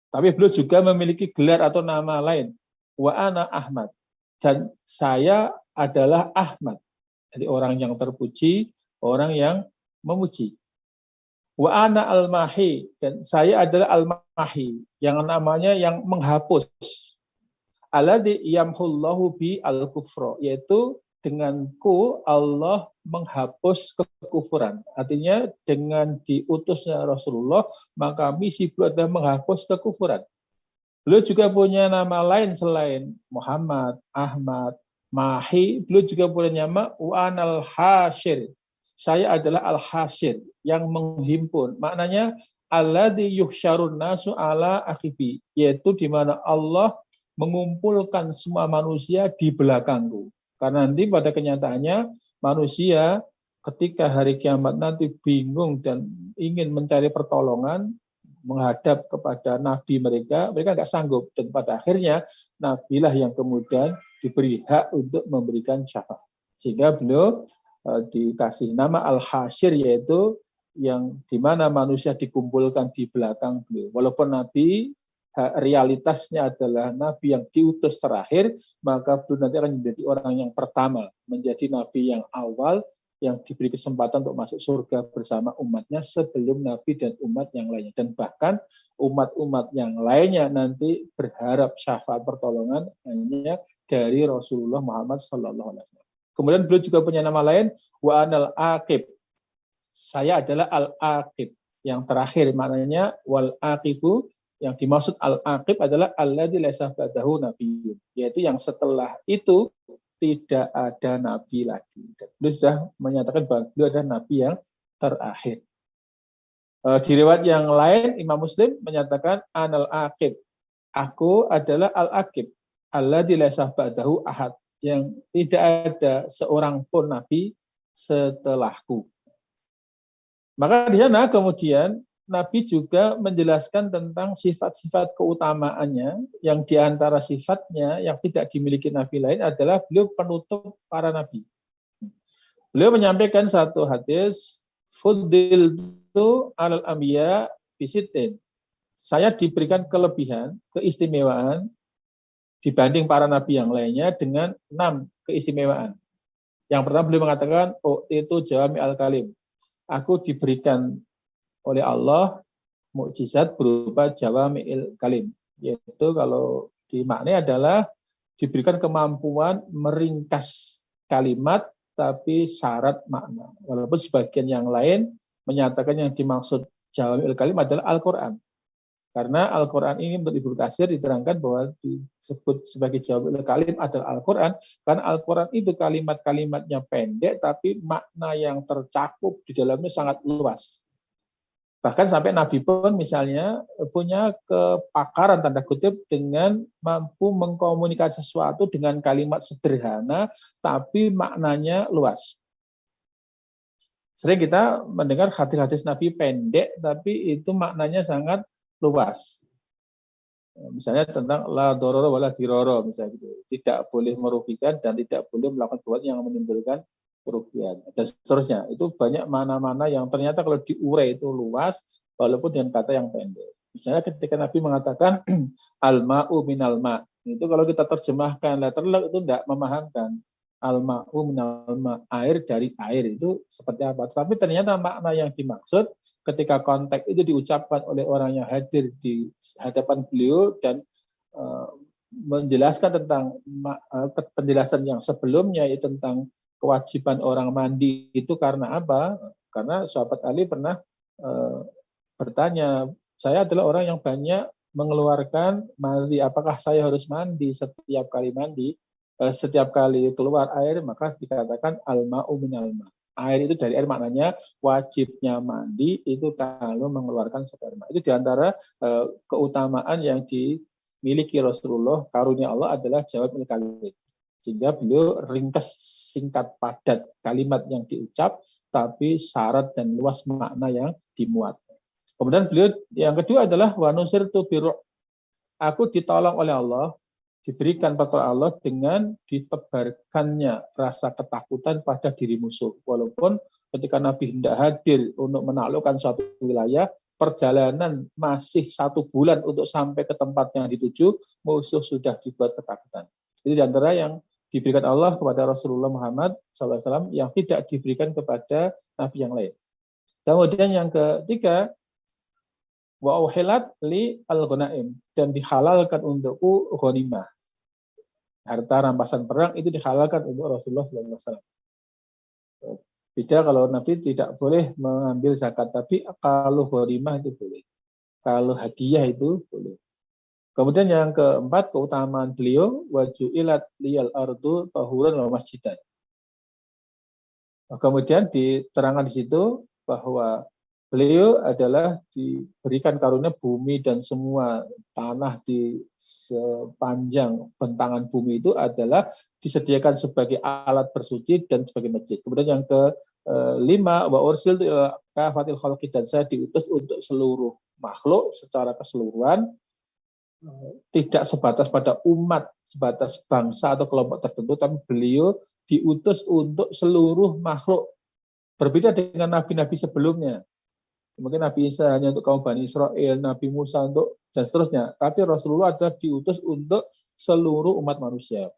Tapi beliau juga memiliki gelar atau nama lain, wa ana Ahmad, dan saya adalah Ahmad. Jadi orang yang terpuji, orang yang memuji. Wa ana al-mahi, dan saya adalah al-mahi, yang namanya yang menghapus. Alladzi yamhullahu bi al-kufra, yaitu denganku Allah menghapus kekufuran. Artinya dengan diutusnya Rasulullah, maka misi beliau adalah menghapus kekufuran. Beliau juga punya nama lain selain Muhammad, Ahmad, Mahi. Beliau juga punya nama Wa'anal Hasyir. Saya adalah Al-Hasyir, yang menghimpun. Maknanya alladzi yuhsyarun nasu ala akhibi, yaitu di mana Allah mengumpulkan semua manusia di belakangku. Karena nanti pada kenyataannya manusia ketika hari kiamat nanti bingung dan ingin mencari pertolongan menghadap kepada nabi mereka nggak sanggup, dan pada akhirnya nabilah yang kemudian diberi hak untuk memberikan syafaat. Sehingga beliau dikasih nama Al-Hasyir, yaitu yang dimana manusia dikumpulkan di belakang beliau. Walaupun nabi realitasnya adalah nabi yang diutus terakhir, maka beliau nanti akan menjadi orang yang pertama, menjadi nabi yang awal yang diberi kesempatan untuk masuk surga bersama umatnya sebelum nabi dan umat yang lainnya. Dan bahkan umat-umat yang lainnya nanti berharap syafaat pertolongan hanya dari Rasulullah Muhammad SAW. Kemudian beliau juga punya nama lain, wa anal aqib. Saya adalah al-aqib, yang terakhir. Maknanya wal aqibu, yang dimaksud al-aqib adalah alladzi laisa ba'dahu nabiyyun, yaitu yang setelah itu tidak ada nabi lagi. Beliau sudah menyatakan bahwa beliau adalah nabi yang terakhir. Di riwayat yang lain Imam Muslim menyatakan anal aqib, aku adalah al-aqib alladzi laisa ba'dahu ahad, yang tidak ada seorang pun nabi setelahku. Maka di sana kemudian Nabi juga menjelaskan tentang sifat-sifat keutamaannya, yang diantara sifatnya yang tidak dimiliki nabi lain adalah beliau penutup para nabi. Beliau menyampaikan satu hadis, fuddiltu alal anbiya bisitin. Saya diberikan kelebihan, keistimewaan dibanding para nabi yang lainnya dengan 6 keistimewaan. Yang pertama beliau mengatakan, oh itu jawami al-kalim. Aku diberikan oleh Allah mukjizat berupa jawami al-kalim. Yaitu kalau dimaknai adalah diberikan kemampuan meringkas kalimat tapi syarat makna. Walaupun sebagian yang lain menyatakan yang dimaksud jawami al-kalim adalah Al-Quran. Karena Al-Quran ini menurut Ibnu Katsir diterangkan bahwa disebut sebagai jawab kalim adalah Al-Quran, karena Al-Quran itu kalimat-kalimatnya pendek, tapi makna yang tercakup di dalamnya sangat luas. Bahkan sampai Nabi pun misalnya punya kepakaran tanda kutip dengan mampu mengkomunikasi sesuatu dengan kalimat sederhana, tapi maknanya luas. Sering kita mendengar hadis-hadis Nabi pendek, tapi itu maknanya sangat luas. Misalnya tentang la dororo wala diroro, misalnya gitu. Tidak boleh merugikan dan tidak boleh melakukan perbuatan yang menimbulkan kerugian dan seterusnya. Itu banyak mana-mana yang ternyata kalau diurai itu luas walaupun dengan kata yang pendek. Misalnya ketika Nabi mengatakan al-ma'u minal ma'. Itu kalau kita terjemahkan letterlock itu tidak memahamkan. Al-ma'u minal ma', air dari air itu seperti apa. Tapi ternyata makna yang dimaksud ketika konteks itu diucapkan oleh orang yang hadir di hadapan beliau dan menjelaskan tentang penjelasan yang sebelumnya yaitu tentang kewajiban orang mandi itu karena apa? Karena sahabat Ali pernah bertanya, saya adalah orang yang banyak mengeluarkan mandi, apakah saya harus mandi setiap kali mandi? Setiap kali keluar air maka dikatakan al-ma'u minal ma'. Air itu dari air maknanya wajibnya mandi itu kalau mengeluarkan sperma. Itu diantara keutamaan yang dimiliki Rasulullah, karunia Allah adalah jawab al-kalim. Sehingga beliau ringkas, singkat, padat kalimat yang diucap, tapi syarat dan luas makna yang dimuat. Kemudian beliau yang kedua adalah wa nusirtu biruh. Aku ditolong oleh Allah, diberikan petunjuk Allah dengan ditebarkannya rasa ketakutan pada diri musuh. Walaupun ketika Nabi hendak hadir untuk menaklukkan suatu wilayah, perjalanan masih 1 bulan untuk sampai ke tempat yang dituju, musuh sudah dibuat ketakutan. Itu diantara yang diberikan Allah kepada Rasulullah Muhammad SAW yang tidak diberikan kepada Nabi yang lain. Kemudian yang ketiga, wa uhilat li al-ghanaim, dan dihalalkan untukku ghanimah. Harta rampasan perang itu dihalalkan untuk Rasulullah SAW. Beda kalau Nabi tidak boleh mengambil zakat, tapi kalau ghanimah itu boleh. Kalau hadiah itu boleh. Kemudian yang keempat, keutamaan beliau, wa ju'ilat liyal ardu tahuran wa masjidan. Kemudian diterangkan di situ bahwa beliau adalah diberikan karunia bumi dan semua tanah di sepanjang bentangan bumi itu adalah disediakan sebagai alat bersuci dan sebagai masjid. Kemudian yang kelima, wa ursiltu ila kafatil khalqi, dan saya diutus untuk seluruh makhluk secara keseluruhan, tidak sebatas pada umat, sebatas bangsa atau kelompok tertentu, tapi beliau diutus untuk seluruh makhluk. Berbeda dengan nabi-nabi sebelumnya. Mungkin Nabi Isa hanya untuk kaum Bani Israel, Nabi Musa untuk dan seterusnya. Tapi Rasulullah adalah diutus untuk seluruh umat manusia.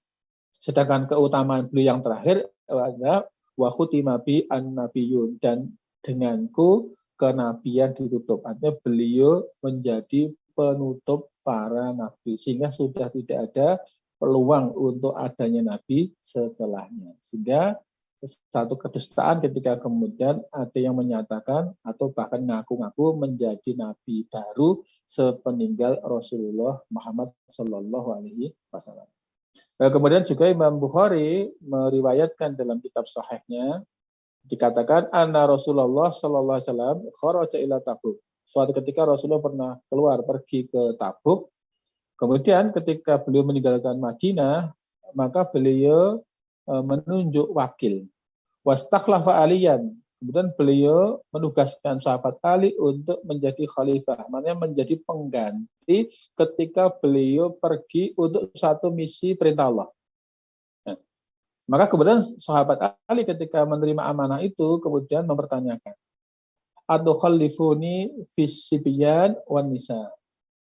Sedangkan keutamaan beliau yang terakhir adalah wa khutima bi an-nabiyyun, dan denganku kenabian ditutup. Artinya beliau menjadi penutup para nabi, sehingga sudah tidak ada peluang untuk adanya nabi setelahnya. Sehingga satu kedustaan ketika kemudian ada yang menyatakan atau bahkan ngaku-ngaku menjadi nabi baru sepeninggal Rasulullah Muhammad Sallallahu Alaihi Wasallam. Kemudian juga Imam Bukhari meriwayatkan dalam kitab sahihnya dikatakan anna Rasulullah Sallallahu Alaihi Wasallam kharaja ila Tabuk. Suatu ketika Rasulullah pernah keluar pergi ke Tabuk. Kemudian ketika beliau meninggalkan Madinah, maka beliau menunjuk wakil. Wastakhlafa Aliyan. Kemudian beliau menugaskan sahabat Ali untuk menjadi khalifah, maknanya menjadi pengganti ketika beliau pergi untuk satu misi perintah Allah. Nah, maka kemudian sahabat Ali ketika menerima amanah itu kemudian mempertanyakan, Atukhallifuni fis sibyan wan nisa.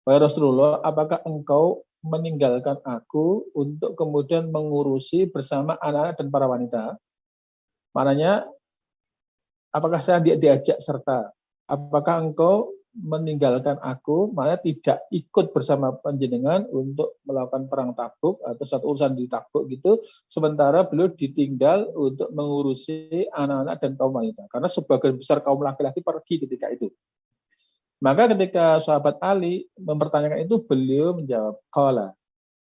Wahai Rasulullah, apakah engkau meninggalkan aku untuk kemudian mengurusi bersama anak-anak dan para wanita? Maknanya, apakah saya diajak serta? Apakah engkau meninggalkan aku, maknanya tidak ikut bersama panjenengan untuk melakukan perang Tabuk atau satu urusan di Tabuk gitu, sementara beliau ditinggal untuk mengurusi anak-anak dan kaum wanita. Karena sebagian besar kaum laki-laki pergi ketika itu. Maka ketika sahabat Ali mempertanyakan itu, beliau menjawab, qala.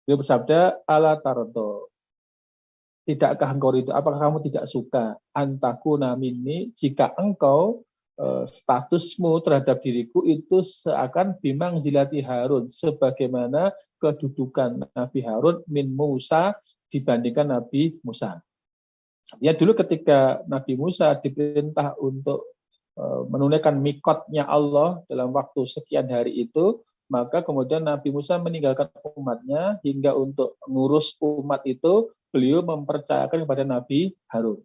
Beliau bersabda, ala tardo. Tidakkah engkau itu? Apakah kamu tidak suka antakuna minni jika engkau statusmu terhadap diriku itu seakan bimang zilati Harun, sebagaimana kedudukan Nabi Harun min Musa dibandingkan Nabi Musa. Ya, dulu ketika Nabi Musa diperintah untuk menunaikan mikotnya Allah dalam waktu sekian hari itu, maka kemudian Nabi Musa meninggalkan umatnya hingga untuk mengurus umat itu beliau mempercayakan kepada Nabi Harun.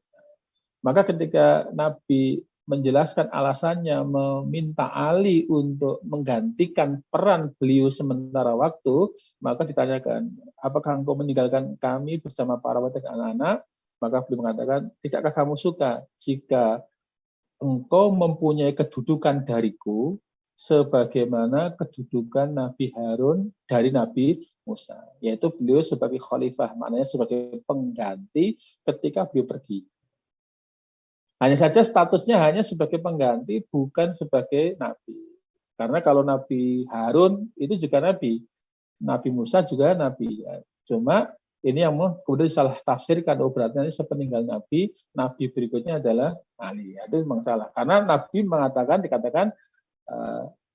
Maka ketika Nabi menjelaskan alasannya meminta Ali untuk menggantikan peran beliau sementara waktu, maka ditanyakan, apakah engkau meninggalkan kami bersama para wanita dan anak-anak? Maka beliau mengatakan, tidakkah kamu suka jika engkau mempunyai kedudukan dariku sebagaimana kedudukan Nabi Harun dari Nabi Musa, yaitu beliau sebagai khalifah, maknanya sebagai pengganti ketika beliau pergi. Hanya saja statusnya hanya sebagai pengganti, bukan sebagai nabi. Karena kalau Nabi Harun itu juga nabi, Nabi Musa juga nabi. Cuma ini yang kemudian salah tafsirkan, oh berarti sepeninggal nabi, nabi berikutnya adalah Ali. Itu memang salah. Karena nabi dikatakan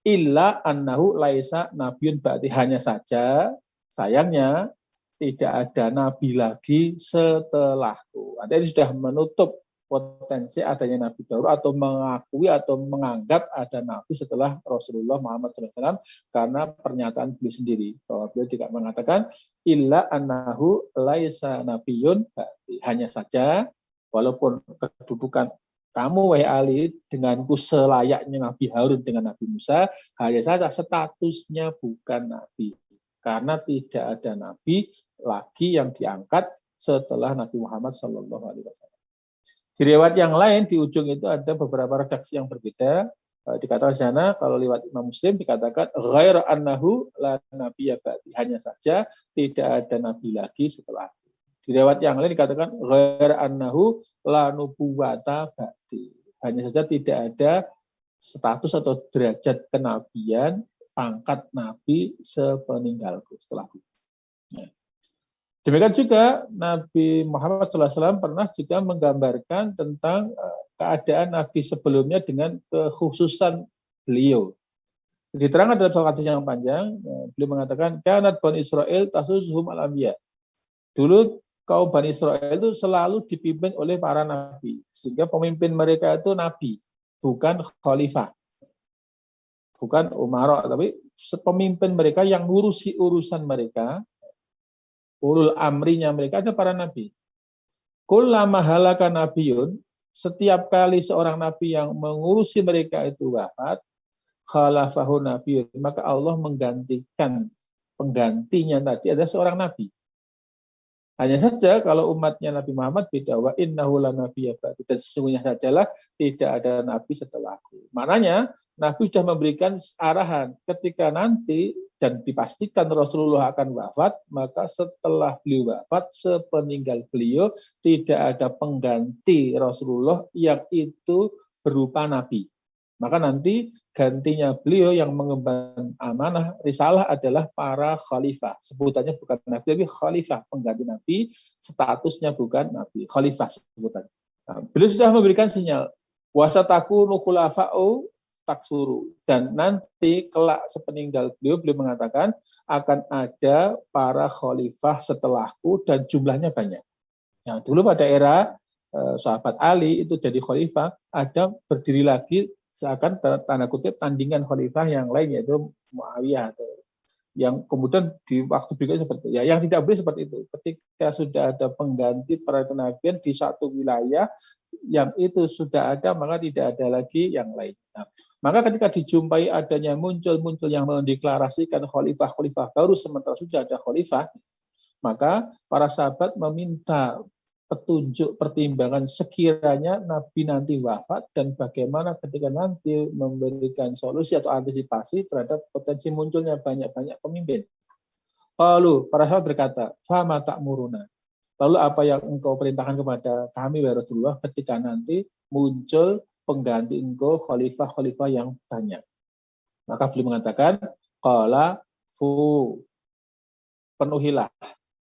illa annahu laisa nabiun ba'di, hanya saja sayangnya tidak ada nabi lagi setelahku. Artinya sudah menutup potensi adanya nabi baru atau mengakui atau menganggap ada nabi setelah Rasulullah Muhammad SAW, karena pernyataan beliau sendiri bahwa beliau tidak mengatakan illa annahu laisa nabiyun ba'di, hanya saja walaupun kedudukan kamu wahai Ali denganku selayaknya Nabi Harun dengan Nabi Musa, hanya saja statusnya bukan nabi, karena tidak ada nabi lagi yang diangkat setelah Nabi Muhammad SAW. Di riwayat yang lain di ujung itu ada beberapa redaksi yang berbeda. Dikatakan di sana kalau lewat Imam Muslim dikatakan ghair annahu la nabiyya ba'di, hanya saja tidak ada nabi lagi setelah. Di riwayat yang lain dikatakan ghair annahu la nubuwata ba'di, hanya saja tidak ada status atau derajat kenabian, pangkat nabi sepeninggalku, setelahku. Demikian juga Nabi Muhammad SAW pernah juga menggambarkan tentang keadaan Nabi sebelumnya dengan kekhususan beliau. Diterangkan dalam suatu hadis yang panjang, beliau mengatakan, kanat Bani Israel tasuzuhum al-anbiya. Dulu kaum Bani Israel itu selalu dipimpin oleh para nabi, sehingga pemimpin mereka itu nabi, bukan khalifah, bukan umara, tapi pemimpin mereka yang ngurusi urusan mereka, ulul amrinya mereka ada para nabi. Kullama halaka nabiyun, setiap kali seorang nabi yang mengurusi mereka itu wafat, khalafahu nabiyun, maka Allah menggantikan penggantinya tadi ada seorang nabi. Hanya saja kalau umatnya Nabi Muhammad beda, wa innahu lanabiyya ba'di, dan sesungguhnya sajalah tidak ada nabi setelahku. Maknanya Nabi sudah memberikan arahan ketika nanti dan dipastikan Rasulullah akan wafat, maka setelah beliau wafat, sepeninggal beliau tidak ada pengganti Rasulullah yang itu berupa nabi. Maka nanti gantinya beliau yang mengemban amanah risalah adalah para khalifah. Sebutannya bukan nabi, tapi khalifah, pengganti nabi, statusnya bukan nabi, khalifah sebutannya. Nah, beliau sudah memberikan sinyal, wasataku khulafa'u taksuru, dan nanti kelak sepeninggal beliau mengatakan akan ada para khalifah setelahku dan jumlahnya banyak. Nah, dulu pada era sahabat Ali itu jadi khalifah, ada berdiri lagi seakan tanda kutip tandingan khalifah yang lain, yaitu Muawiyah atau yang kemudian di waktu berikutnya seperti itu. Ya, yang tidak boleh seperti itu. Ketika sudah ada pengganti perkenabian di satu wilayah yang itu sudah ada, maka tidak ada lagi yang lain. Nah, maka ketika dijumpai adanya muncul yang mendeklarasikan khalifah baru sementara sudah ada khalifah, maka para sahabat meminta petunjuk pertimbangan sekiranya Nabi nanti wafat dan bagaimana ketika nanti memberikan solusi atau antisipasi terhadap potensi munculnya banyak-banyak pemimpin. Lalu para sahabat berkata, "Fama ta'muruna." Lalu apa yang engkau perintahkan kepada kami, ya Rasulullah, ketika nanti muncul pengganti engkau khalifah yang banyak. Maka beliau mengatakan, qala fu, penuhilah,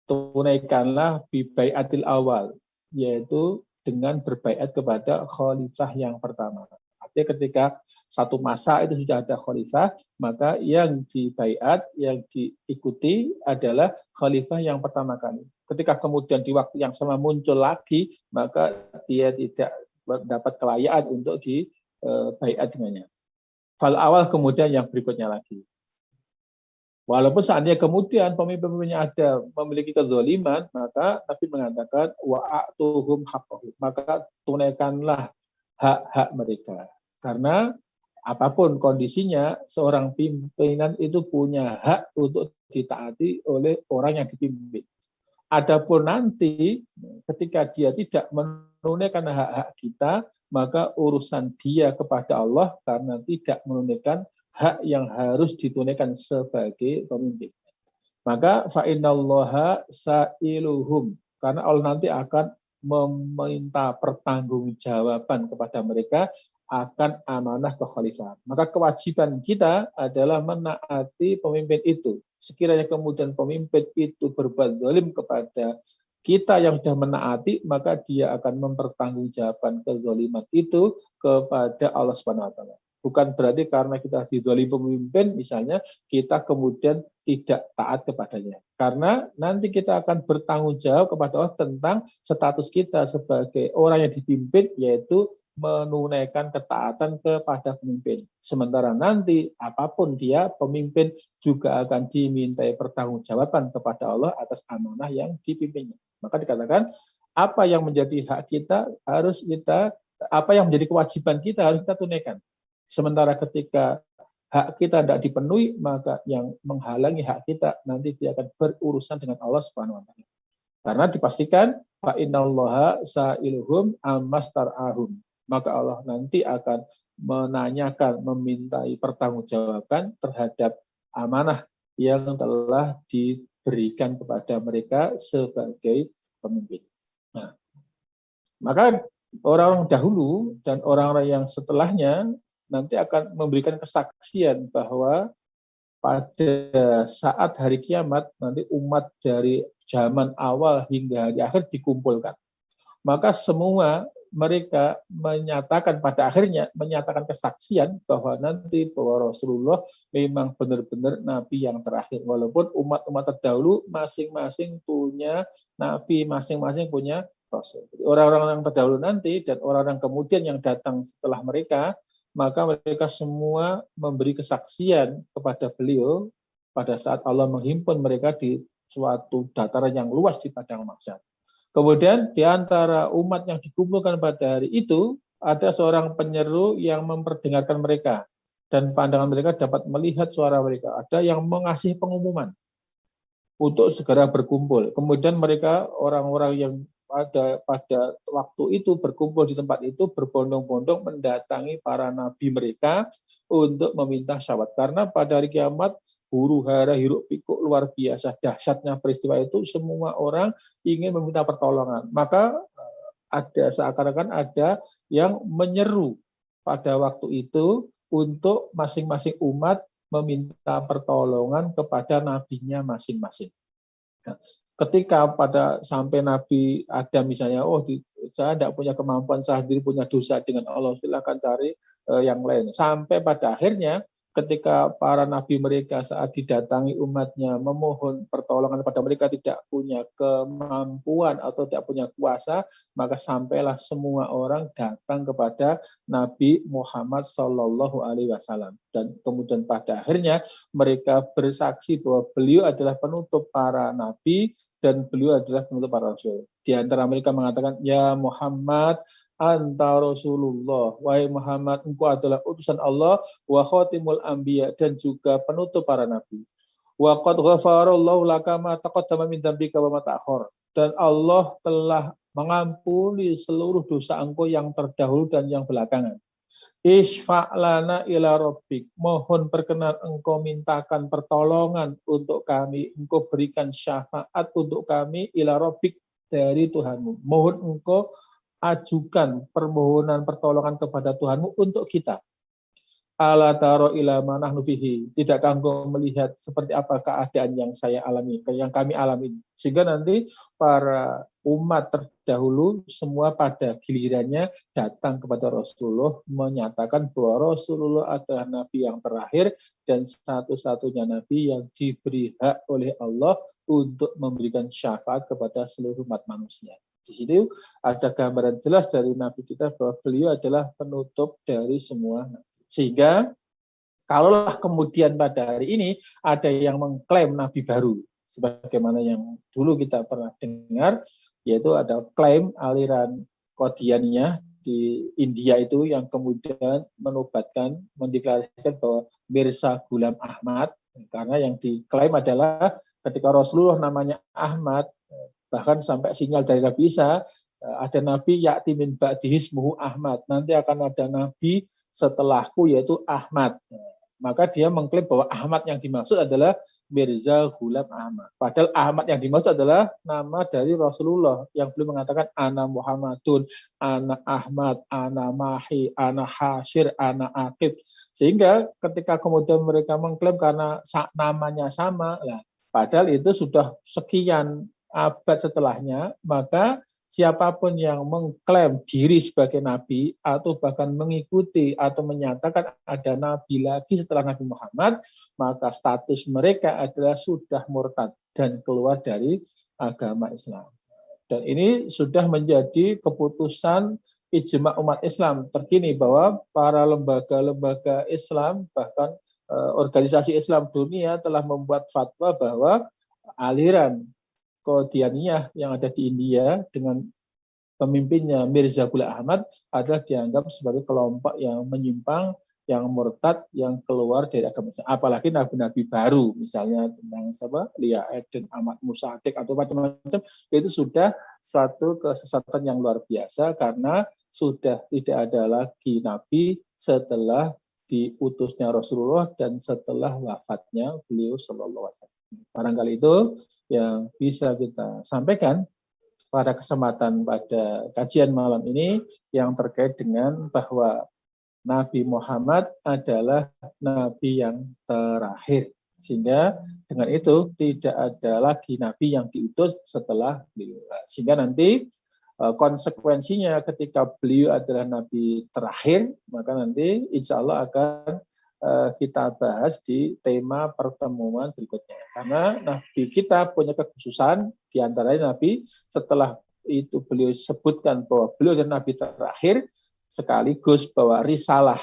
tunaikanlah bibaiatil awal, yaitu dengan berbaiat kepada khalifah yang pertama. Artinya ketika satu masa itu sudah ada khalifah, maka yang dibaiat, yang diikuti adalah khalifah yang pertama kali. Ketika kemudian di waktu yang sama muncul lagi, maka dia tidak mendapat kelayaan untuk dibaiat dengannya. Fal awal kemudian yang berikutnya lagi. Walaupun seandainya kemudian pemimpin-pemimpinnya ada memiliki kezaliman, maka Nabi mengatakan wa'atuhum haqqahum, maka tunaikanlah hak-hak mereka. Karena apapun kondisinya, seorang pimpinan itu punya hak untuk ditaati oleh orang yang dipimpin. Adapun nanti ketika dia tidak menunaikan hak-hak kita, maka urusan dia kepada Allah karena tidak menunaikan hak yang harus ditunaikan sebagai pemimpin. Maka fa'innallaha sa'iluhum, karena Allah nanti akan meminta pertanggungjawaban kepada mereka akan amanah kekhalifahan. Maka kewajiban kita adalah menaati pemimpin itu. Sekiranya kemudian pemimpin itu berbuat zalim kepada kita yang sudah menaati, maka dia akan mempertanggungjawabkan kezaliman itu kepada Allah Subhanahu wa taala. Bukan berarti karena kita didolimi pemimpin, misalnya, kita kemudian tidak taat kepadanya. Karena nanti kita akan bertanggung jawab kepada Allah tentang status kita sebagai orang yang dipimpin, yaitu menunaikan ketaatan kepada pemimpin. Sementara nanti apapun dia, pemimpin juga akan dimintai pertanggungjawaban kepada Allah atas amanah yang dipimpinnya. Maka dikatakan, apa yang menjadi hak kita harus kita, apa yang menjadi kewajiban kita harus kita tunaikan. Sementara ketika hak kita tidak dipenuhi, maka yang menghalangi hak kita nanti dia akan berurusan dengan Allah Subhanahu wa taala. Karena dipastikan fa innallaha sa'iluhum ammastar'ahum. Maka Allah nanti akan menanyakan, memintai pertanggungjawaban terhadap amanah yang telah diberikan kepada mereka sebagai pemimpin. Nah, maka orang-orang dahulu dan orang-orang yang setelahnya nanti akan memberikan kesaksian bahwa pada saat hari kiamat nanti umat dari zaman awal hingga hari akhir dikumpulkan. Maka semua mereka menyatakan pada akhirnya menyatakan kesaksian bahwa nanti bahwa Rasulullah memang benar-benar nabi yang terakhir. Walaupun umat-umat terdahulu masing-masing punya nabi, masing-masing punya rasul. Orang-orang yang terdahulu nanti dan orang-orang kemudian yang datang setelah mereka, maka mereka semua memberi kesaksian kepada beliau pada saat Allah menghimpun mereka di suatu dataran yang luas di padang mahsyar. Kemudian di antara umat yang dikumpulkan pada hari itu, ada seorang penyeru yang memperdengarkan mereka, dan pandangan mereka dapat melihat suara mereka. Ada yang mengasih pengumuman untuk segera berkumpul. Kemudian mereka, orang-orang yang pada waktu itu berkumpul di tempat itu berbondong-bondong mendatangi para nabi mereka untuk meminta syafaat. Karena pada hari kiamat huru hara hiruk pikuk luar biasa dahsyatnya peristiwa itu, semua orang ingin meminta pertolongan. Maka ada seakan-akan ada yang menyeru pada waktu itu untuk masing-masing umat meminta pertolongan kepada nabinya masing-masing. Nah, ketika pada sampai Nabi Adam misalnya, saya tidak punya kemampuan, saya sendiri punya dosa dengan Allah, silakan cari yang lain. Sampai pada akhirnya ketika para nabi mereka saat didatangi umatnya memohon pertolongan kepada mereka tidak punya kemampuan atau tidak punya kuasa, maka sampailah semua orang datang kepada Nabi Muhammad Shallallahu Alaihi Wasallam, dan kemudian pada akhirnya mereka bersaksi bahwa beliau adalah penutup para nabi dan beliau adalah penutup para rasul. Di antara mereka mengatakan, ya Muhammad, anta Rasulullah, wahai Muhammad, engkau adalah utusan Allah, wa khatimul anbiya, dan juga penutup para nabi. Wa qad ghafarallahu laka ma taqaddama min dzambika wa ma ta'akhkhar. Dan Allah telah mengampuni seluruh dosa engkau yang terdahulu dan yang belakangan. Isfa'lana ila rabbik, mohon perkenan engkau mintakan pertolongan untuk kami, engkau berikan syafaat untuk kami ila rabbik, dari Tuhanmu. Mohon engkau ajukan permohonan pertolongan kepada Tuhanmu untuk kita. Ala taro ila manahnu fihi, tidakkah engkau melihat seperti apa keadaan yang saya alami, yang kami alami, sehingga nanti para umat terdahulu semua pada gilirannya datang kepada Rasulullah menyatakan bahwa Rasulullah adalah nabi yang terakhir dan satu-satunya nabi yang diberi hak oleh Allah untuk memberikan syafaat kepada seluruh umat manusia. Di situ ada gambaran jelas dari nabi kita bahwa beliau adalah penutup dari semua nabi. Sehingga kalaulah kemudian pada hari ini ada yang mengklaim nabi baru, sebagaimana yang dulu kita pernah dengar, yaitu ada klaim aliran Qadianiyah di India itu yang kemudian menobatkan, mendeklarasikan bahwa Mirza Ghulam Ahmad, karena yang diklaim adalah ketika Rasulullah namanya Ahmad, bahkan sampai sinyal dari Nabi Isa, ada nabi ya'ti min ba'di ismuhu Ahmad, nanti akan ada nabi setelahku yaitu Ahmad. Maka dia mengklaim bahwa Ahmad yang dimaksud adalah Mirza Ghulam Ahmad. Padahal Ahmad yang dimaksud adalah nama dari Rasulullah yang belum mengatakan ana Muhammadun, ana Ahmad, ana Mahi, ana Hasyir, ana Aqib. Sehingga ketika kemudian mereka mengklaim karena namanya sama, lah, padahal itu sudah sekian abad setelahnya, maka siapapun yang mengklaim diri sebagai nabi atau bahkan mengikuti atau menyatakan ada nabi lagi setelah Nabi Muhammad, maka status mereka adalah sudah murtad dan keluar dari agama Islam. Dan ini sudah menjadi keputusan ijma umat Islam terkini bahwa para lembaga-lembaga Islam, bahkan organisasi Islam dunia telah membuat fatwa bahwa aliran Qadianiyah yang ada di India dengan pemimpinnya Mirza Ghulam Ahmad adalah dianggap sebagai kelompok yang menyimpang, yang murtad, yang keluar dari agama Islam. Apalagi nabi-nabi baru, misalnya tentang Lia Eden, Ahmad Musadik atau macam-macam, itu sudah suatu kesesatan yang luar biasa karena sudah tidak ada lagi nabi setelah diutusnya Rasulullah dan setelah wafatnya beliau Sallallahu Alaihi Wasallam. Barangkali itu yang bisa kita sampaikan pada kesempatan pada kajian malam ini yang terkait dengan bahwa Nabi Muhammad adalah nabi yang terakhir. Sehingga dengan itu tidak ada lagi nabi yang diutus setelah beliau. Sehingga nanti konsekuensinya ketika beliau adalah nabi terakhir, maka nanti insya Allah akan kita bahas di tema pertemuan berikutnya. Karena Nabi kita punya kekhususan, diantaranya Nabi setelah itu beliau sebutkan bahwa beliau adalah Nabi terakhir, sekaligus bahwa risalah,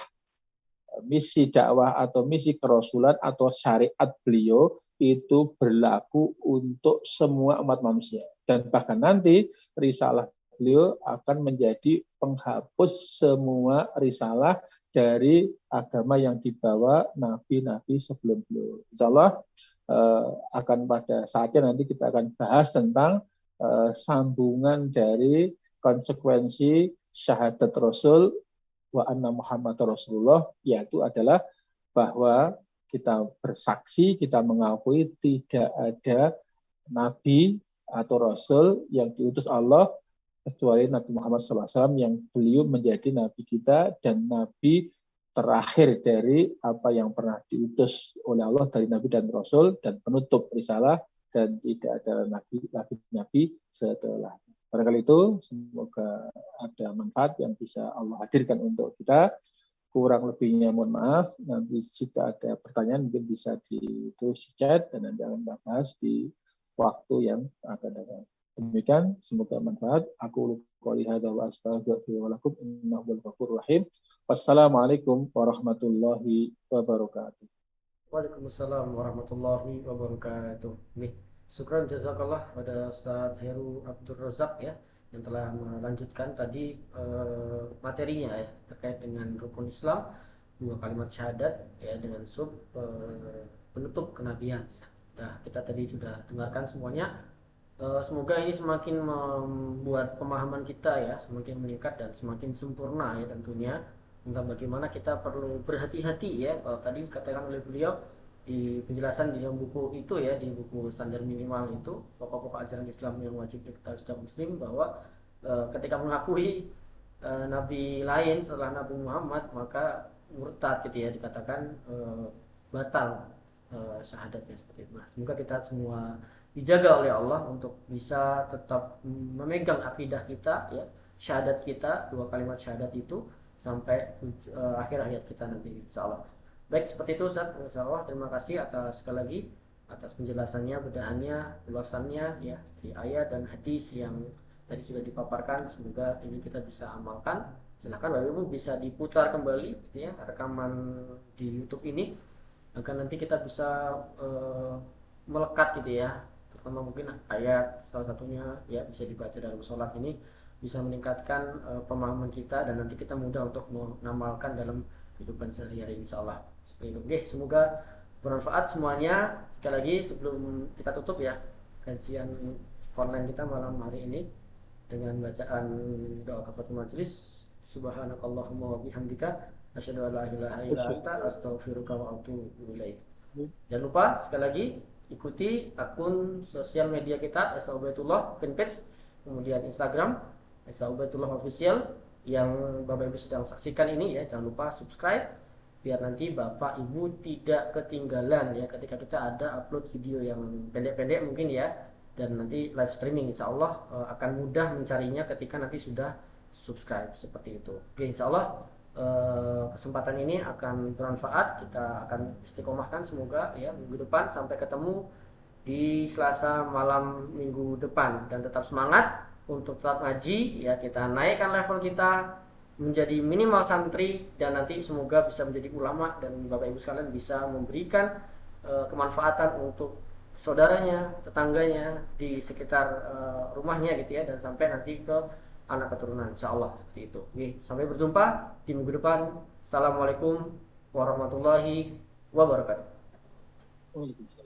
misi dakwah atau misi kerasulan atau syariat beliau itu berlaku untuk semua umat manusia. Dan bahkan nanti risalah beliau akan menjadi penghapus semua risalah dari agama yang dibawa nabi-nabi sebelum beliau. Insya Allah akan pada saatnya nanti kita akan bahas tentang sambungan dari konsekuensi syahadat Rasul wa anna Muhammad Rasulullah, yaitu adalah bahwa kita bersaksi, kita mengakui tidak ada nabi atau rasul yang diutus Allah kecuali Nabi Muhammad SAW yang beliau menjadi nabi kita dan nabi terakhir dari apa yang pernah diutus oleh Allah dari nabi dan rasul dan penutup risalah, dan tidak ada nabi setelah. Barangkali itu, semoga ada manfaat yang bisa Allah hadirkan untuk kita. Kurang lebihnya mohon maaf. Nanti jika ada pertanyaan mungkin bisa ditulis di chat dan nanti akan kita bahas di waktu yang akan datang. Demikian, semoga manfaat. Aku qouli hadza wa astaghfiru wa lakum innahu huwal ghafurur rahim. Wassalamualaikum warahmatullahi wabarakatuh. Waalaikumsalam warahmatullahi wabarakatuh. Nih, syukran jazakallah pada Ustadz Heru Abdul Razak ya yang telah melanjutkan tadi materinya ya terkait dengan rukun Islam, dua kalimat syahadat ya dengan penutup kenabian ya. Nah, kita tadi sudah dengarkan semuanya. Semoga ini semakin membuat pemahaman kita ya semakin meningkat dan semakin sempurna ya tentunya tentang bagaimana kita perlu berhati-hati ya. Kalau tadi dikatakan oleh beliau di penjelasan di dalam buku itu ya, di buku standar minimal itu pokok-pokok ajaran Islam yang wajib diketahui setiap muslim, bahwa ketika mengakui nabi lain setelah Nabi Muhammad maka murtad gitu ya, dikatakan batal syahadatnya seperti itu. Nah, semoga kita semua dijaga oleh Allah untuk bisa tetap memegang akidah kita ya, syahadat kita, dua kalimat syahadat itu sampai akhir hayat kita nanti insyaallah. Baik, seperti itu Ustaz. Insyaallah terima kasih atas sekali lagi atas penjelasannya, bedahannya, ulasannya ya di ayat dan hadis yang tadi sudah dipaparkan. Semoga ini kita bisa amalkan. Silahkan Bapak Ibu bisa diputar kembali gitu ya rekaman di YouTube ini agar nanti kita bisa melekat gitu ya, terutama mungkin ayat salah satunya ya bisa dibaca dalam sholat ini bisa meningkatkan pemahaman kita dan nanti kita mudah untuk mengamalkan dalam kehidupan sehari-hari insyaallah. Seperti itu. Oke, semoga bermanfaat semuanya. Sekali lagi sebelum kita tutup ya kajian online kita malam hari ini dengan bacaan doa kafaratul majelis. Subhanakallahumma wa bihamdika asyhadu an la ilaha illa anta astaghfiruka wa atubu ilaik. Jangan lupa sekali lagi ikuti akun sosial media kita Esa Ubaidullah fanpage, kemudian Instagram Esa Ubaidullah official yang Bapak Ibu sedang saksikan ini ya. Jangan lupa subscribe biar nanti Bapak Ibu tidak ketinggalan ya ketika kita ada upload video yang pendek-pendek mungkin ya, dan nanti live streaming insya Allah akan mudah mencarinya ketika nanti sudah subscribe seperti itu. Oke, insya Allah kesempatan ini akan bermanfaat. Kita akan istiqomahkan semoga ya minggu depan sampai ketemu di Selasa malam minggu depan, dan tetap semangat untuk tetap ngaji ya. Kita naikkan level kita menjadi minimal santri dan nanti semoga bisa menjadi ulama dan Bapak Ibu sekalian bisa memberikan kemanfaatan untuk saudaranya, tetangganya di sekitar rumahnya gitu ya, dan sampai nanti ke anak keturunan insyaallah seperti itu. Oke, sampai berjumpa di minggu depan. Assalamualaikum warahmatullahi wabarakatuh.